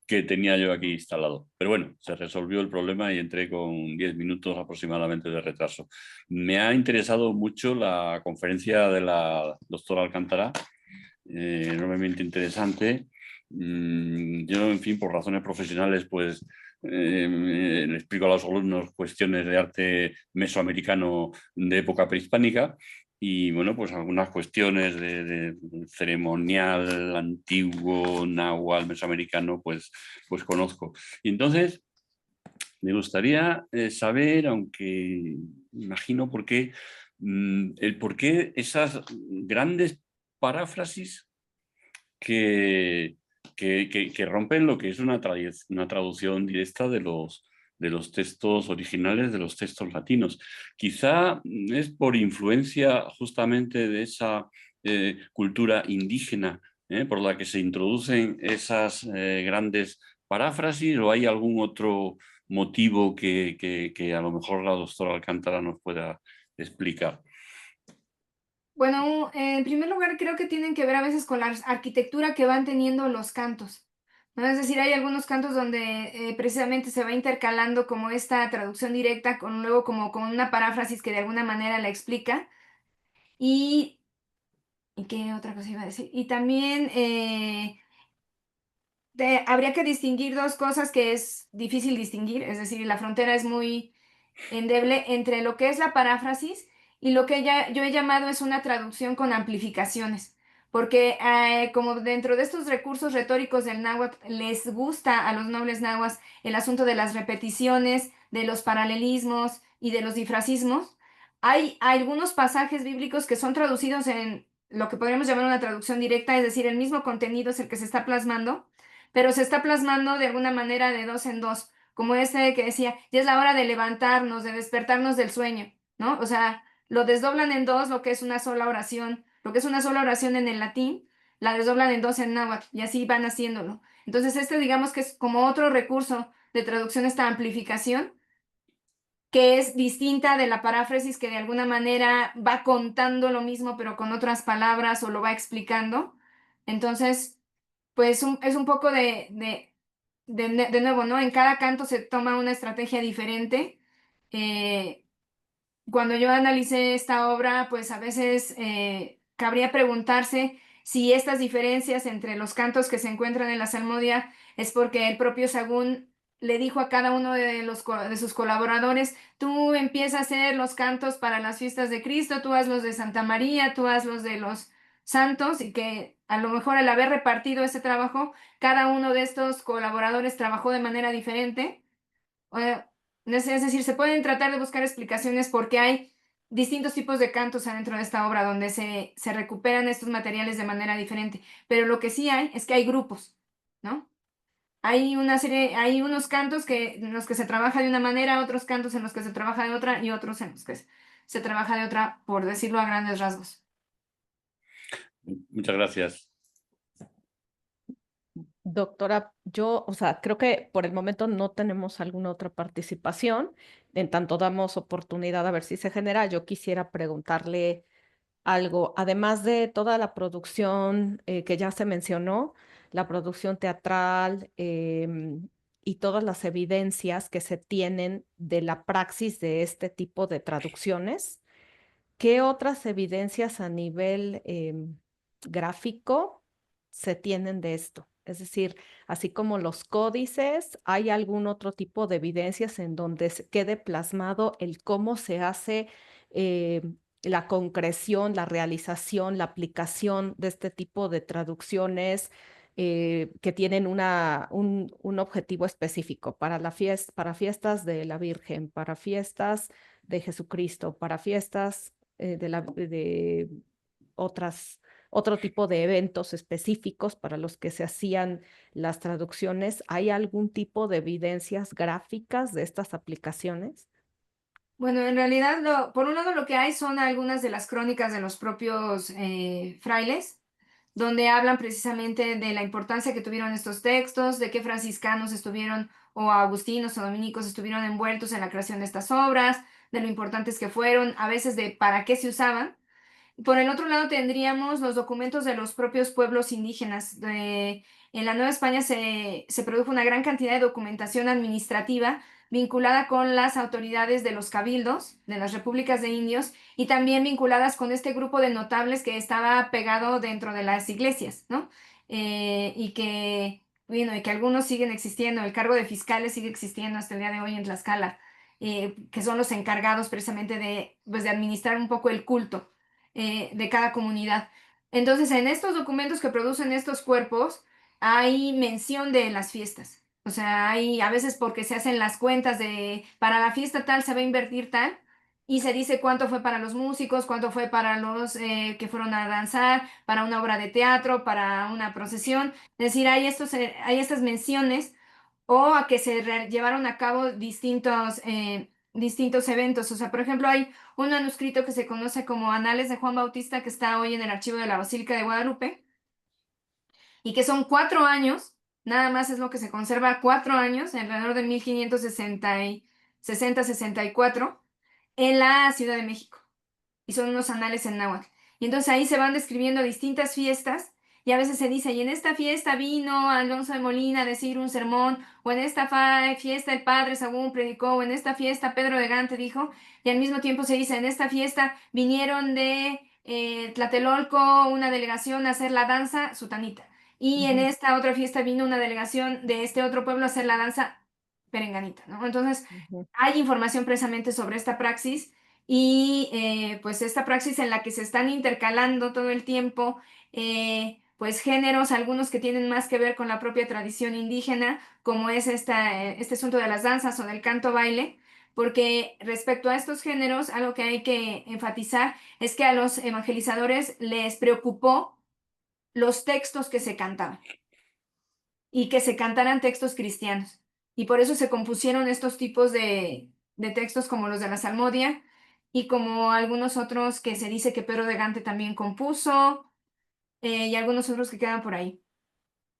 que tenía yo aquí instalado. Pero bueno, se resolvió el problema y entré con 10 minutos aproximadamente de retraso. Me ha interesado mucho la conferencia de la doctora Alcántara, enormemente interesante. Yo, en fin, por razones profesionales, pues le explico a los alumnos cuestiones de arte mesoamericano de época prehispánica y bueno, pues algunas cuestiones de ceremonial antiguo, náhuatl, mesoamericano, pues conozco. Y entonces me gustaría saber, aunque imagino el por qué esas grandes paráfrasis que rompen lo que es una traducción directa de los textos originales, de los textos latinos. Quizá es por influencia justamente de esa cultura indígena, por la que se introducen esas grandes paráfrasis, o hay algún otro motivo que a lo mejor la doctora Alcántara nos pueda explicar. Bueno, en primer lugar, creo que tienen que ver a veces con la arquitectura que van teniendo los cantos, ¿no? Es decir, hay algunos cantos donde precisamente se va intercalando como esta traducción directa con luego como con una paráfrasis que de alguna manera la explica. ¿Y qué otra cosa iba a decir? Y también habría que distinguir dos cosas que es difícil distinguir, es decir, la frontera es muy endeble entre lo que es la paráfrasis y lo que yo he llamado es una traducción con amplificaciones, porque como dentro de estos recursos retóricos del náhuatl les gusta a los nobles nahuas el asunto de las repeticiones, de los paralelismos y de los difracismos, hay algunos pasajes bíblicos que son traducidos en lo que podríamos llamar una traducción directa, es decir, el mismo contenido es el que se está plasmando, pero se está plasmando de alguna manera de dos en dos, como este que decía, ya es la hora de levantarnos, de despertarnos del sueño, ¿no? O sea, lo desdoblan en dos, lo que es una sola oración, lo que es una sola oración en el latín, la desdoblan en dos en náhuatl, y así van haciéndolo. Entonces, digamos que es como otro recurso de traducción, esta amplificación, que es distinta de la paráfrasis, que de alguna manera va contando lo mismo, pero con otras palabras, o lo va explicando. Entonces, pues es un poco de nuevo, ¿no? En cada canto se toma una estrategia diferente. Cuando yo analicé esta obra, pues a veces cabría preguntarse si estas diferencias entre los cantos que se encuentran en la Salmodia es porque el propio Sagún le dijo a cada uno de sus colaboradores, tú empieza a hacer los cantos para las fiestas de Cristo, tú haz los de Santa María, tú haz los de los santos, y que a lo mejor al haber repartido ese trabajo, cada uno de estos colaboradores trabajó de manera diferente. Es decir, se pueden tratar de buscar explicaciones porque hay distintos tipos de cantos adentro de esta obra donde se recuperan estos materiales de manera diferente, pero lo que sí hay es que hay grupos, ¿no? Hay hay unos cantos en los que se trabaja de una manera, otros cantos en los que se trabaja de otra y otros en los que se trabaja de otra, por decirlo a grandes rasgos. Muchas gracias. Doctora, o sea, creo que por el momento no tenemos alguna otra participación. En tanto damos oportunidad a ver si se genera, yo quisiera preguntarle algo, además de toda la producción que ya se mencionó, la producción teatral y todas las evidencias que se tienen de la praxis de este tipo de traducciones. ¿Qué otras evidencias a nivel gráfico se tienen de esto? Es decir, así como los códices, ¿hay algún otro tipo de evidencias en donde quede plasmado el cómo se hace eh, la concreción, la realización, la aplicación de este tipo de traducciones que tienen un objetivo específico para para fiestas de la Virgen, para fiestas de Jesucristo, para fiestas de otro tipo de eventos específicos para los que se hacían las traducciones? ¿Hay algún tipo de evidencias gráficas de estas aplicaciones? Bueno, en realidad, por un lado, lo que hay son algunas de las crónicas de los propios frailes, donde hablan precisamente de la importancia que tuvieron estos textos, de qué franciscanos estuvieron, o agustinos o dominicos estuvieron envueltos en la creación de estas obras, de lo importantes que fueron, a veces de para qué se usaban. Por el otro lado, tendríamos los documentos de los propios pueblos indígenas. En la Nueva España se produjo una gran cantidad de documentación administrativa vinculada con las autoridades de los cabildos, de las repúblicas de indios, y también vinculadas con este grupo de notables que estaba pegado dentro de las iglesias, ¿no? Bueno, y que algunos siguen existiendo. El cargo de fiscales sigue existiendo hasta el día de hoy en Tlaxcala, que son los encargados precisamente pues, de administrar un poco el culto. de cada comunidad. Entonces, en estos documentos que producen estos cuerpos, hay mención de las fiestas. O sea, hay a veces porque se hacen las cuentas de para la fiesta tal se va a invertir tal, y se dice cuánto fue para los músicos, cuánto fue para los que fueron a danzar, para una obra de teatro, para una procesión. Es decir, hay estas menciones o a que se llevaron a cabo distintos eventos. O sea, por ejemplo, hay un manuscrito que se conoce como Anales de Juan Bautista que está hoy en el archivo de la Basílica de Guadalupe y que son 4 años, nada más es lo que se conserva, 4 años, alrededor de 1560-64, en la Ciudad de México. Y son unos anales en náhuatl. Y entonces ahí se van describiendo distintas fiestas y a veces se dice, y en esta fiesta vino Alonso de Molina a decir un sermón, o en esta fiesta el padre Sagún predicó, o en esta fiesta Pedro de Gante dijo, y al mismo tiempo se dice, en esta fiesta vinieron de Tlatelolco una delegación a hacer la danza sutanita. Y en esta otra fiesta vino una delegación de este otro pueblo a hacer la danza perenganita, ¿no? Entonces, hay información precisamente sobre esta praxis y pues esta praxis en la que se están intercalando todo el tiempo pues géneros, algunos que tienen más que ver con la propia tradición indígena, como es este asunto de las danzas o del canto baile, porque respecto a estos géneros, algo que hay que enfatizar es que a los evangelizadores les preocupó los textos que se cantaban y que se cantaran textos cristianos. Y por eso se compusieron estos tipos de textos como los de la Salmodia y como algunos otros que se dice que Pedro de Gante también compuso y algunos otros que quedan por ahí.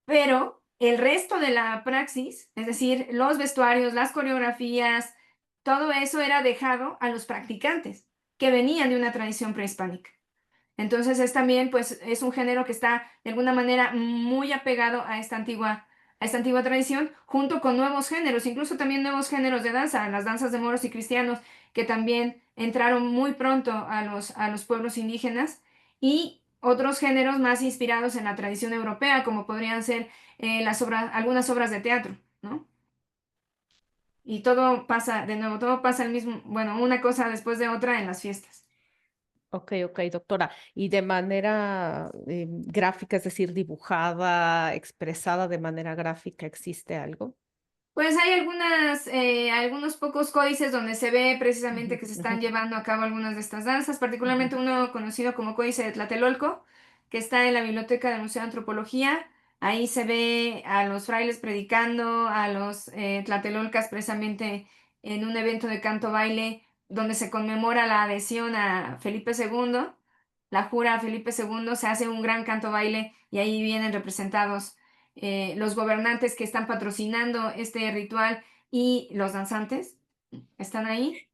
Pero el resto de la praxis, es decir, los vestuarios, las coreografías, todo eso era dejado a los practicantes que venían de una tradición prehispánica. Entonces es también, pues, es un género que está de alguna manera muy apegado a esta antigua tradición, junto con nuevos géneros, incluso también nuevos géneros de danza, las danzas de moros y cristianos, que también entraron muy pronto a los pueblos indígenas, y otros géneros más inspirados en la tradición europea, como podrían ser algunas obras de teatro, ¿no? Y todo pasa, de nuevo, todo pasa el mismo, bueno, una cosa después de otra en las fiestas. Ok, doctora. Y de manera gráfica, es decir, dibujada, expresada de manera gráfica, ¿existe algo? Pues hay algunos pocos códices donde se ve precisamente que se están llevando a cabo algunas de estas danzas, particularmente uno conocido como Códice de Tlatelolco, que está en la biblioteca del Museo de Antropología. Ahí se ve a los frailes predicando, a los tlatelolcas precisamente en un evento de canto baile donde se conmemora la adhesión a Felipe II, la jura a Felipe II, se hace un gran canto baile y ahí vienen representados los gobernantes que están patrocinando este ritual y los danzantes están ahí.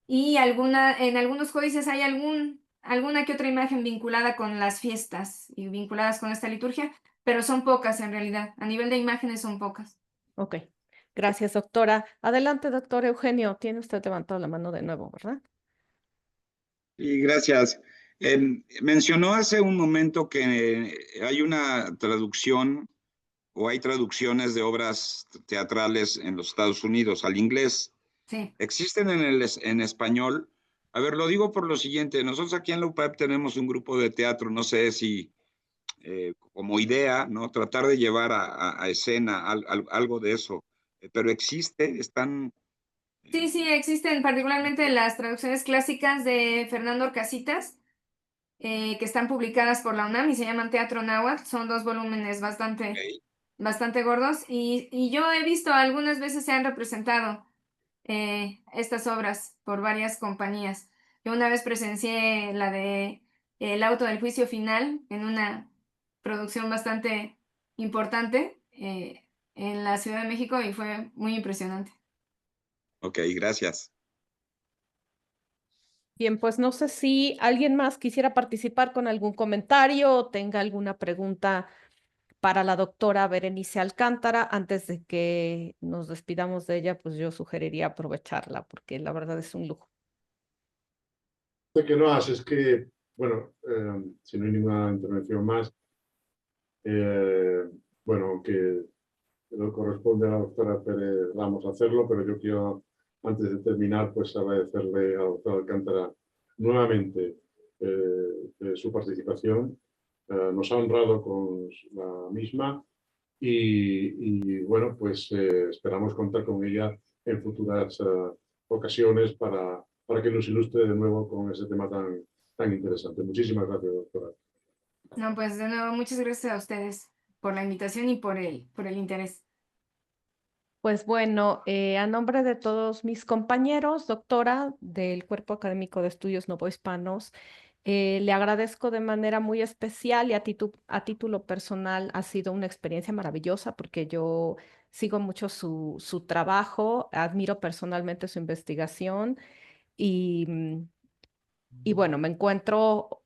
Y en algunos códices hay alguna que otra imagen vinculada con las fiestas y vinculadas con esta liturgia, pero son pocas en realidad. A nivel de imágenes son pocas. Ok, gracias, doctora. Adelante, doctor Eugenio. Tiene usted levantado la mano de nuevo, ¿verdad? Y gracias. Mencionó hace un momento que hay una traducción o hay traducciones de obras teatrales en los Estados Unidos al inglés. Sí. ¿Existen en español? A ver, lo digo por lo siguiente. Nosotros aquí en la UPAEP tenemos un grupo de teatro, no sé si como idea, ¿no? Tratar de llevar a escena algo de eso. Pero existe, están... Sí, existen particularmente las traducciones clásicas de Fernando Orcasitas, que están publicadas por la UNAM y se llaman Teatro Náhuatl. Son 2 volúmenes bastante gordos y yo he visto algunas veces se han representado estas obras por varias compañías. Yo una vez presencié la de El auto del juicio final en una producción bastante importante en la Ciudad de México y fue muy impresionante. Ok, gracias. Bien, pues no sé si alguien más quisiera participar con algún comentario o tenga alguna pregunta para la doctora Berenice Alcántara. Antes de que nos despidamos de ella, pues yo sugeriría aprovecharla porque la verdad es un lujo. Sé que no es que, bueno, si no hay ninguna intervención más, bueno, que no corresponde a la doctora Pérez Ramos hacerlo, pero yo quiero, antes de terminar, pues agradecerle a la doctora Alcántara nuevamente de su participación. Nos ha honrado con la misma y bueno, pues esperamos contar con ella en futuras ocasiones para que nos ilustre de nuevo con ese tema tan interesante. Muchísimas gracias, doctora. No, pues de nuevo, muchas gracias a ustedes por la invitación y por el interés. Pues bueno, a nombre de todos mis compañeros, doctora del Cuerpo Académico de Estudios Novohispanos, le agradezco de manera muy especial y a título personal ha sido una experiencia maravillosa porque yo sigo mucho su trabajo, admiro personalmente su investigación y bueno, me encuentro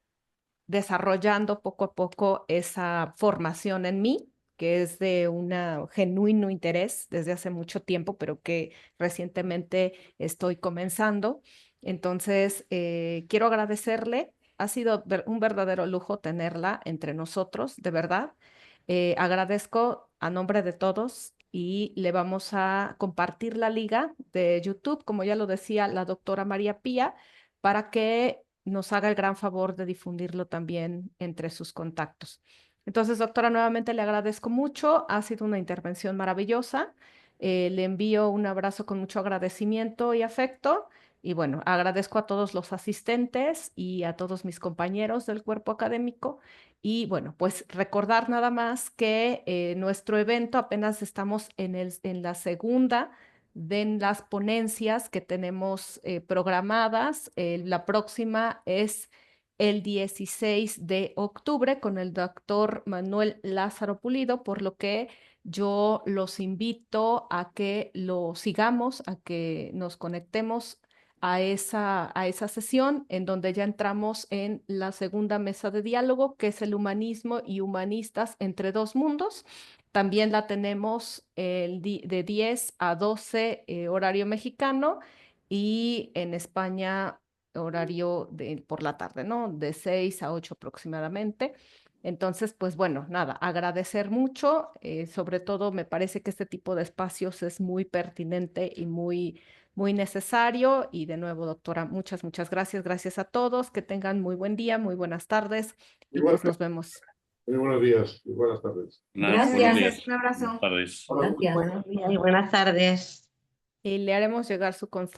desarrollando poco a poco esa formación en mí, que es de un genuino interés desde hace mucho tiempo, pero que recientemente estoy comenzando. Entonces, quiero agradecerle. Ha sido un verdadero lujo tenerla entre nosotros, de verdad. Agradezco a nombre de todos y le vamos a compartir la liga de YouTube, como ya lo decía la doctora María Pía, para que nos haga el gran favor de difundirlo también entre sus contactos. Entonces, doctora, nuevamente le agradezco mucho. Ha sido una intervención maravillosa. Le envío un abrazo con mucho agradecimiento y afecto. Y bueno, agradezco a todos los asistentes y a todos mis compañeros del cuerpo académico. Y bueno, pues recordar nada más que nuestro evento apenas estamos en la segunda de las ponencias que tenemos programadas. La próxima es el 16 de octubre con el doctor Manuel Lázaro Pulido, por lo que yo los invito a que lo sigamos, a que nos conectemos a esa sesión en donde ya entramos en la segunda mesa de diálogo, que es el humanismo y humanistas entre dos mundos. También la tenemos de 10 a 12 horario mexicano y en España horario por la tarde, ¿no? De 6 a 8 aproximadamente. Entonces, pues bueno, nada, agradecer mucho. Sobre todo me parece que este tipo de espacios es muy pertinente y muy necesario. Y de nuevo, doctora, muchas gracias. Gracias a todos. Que tengan muy buen día, muy buenas tardes y pues nos vemos. Muy buenos días y buenas tardes. Buenos Gracias, días. un abrazo. Buenas tardes. Gracias. Buenos días y buenas tardes. Y le haremos llegar su constancia.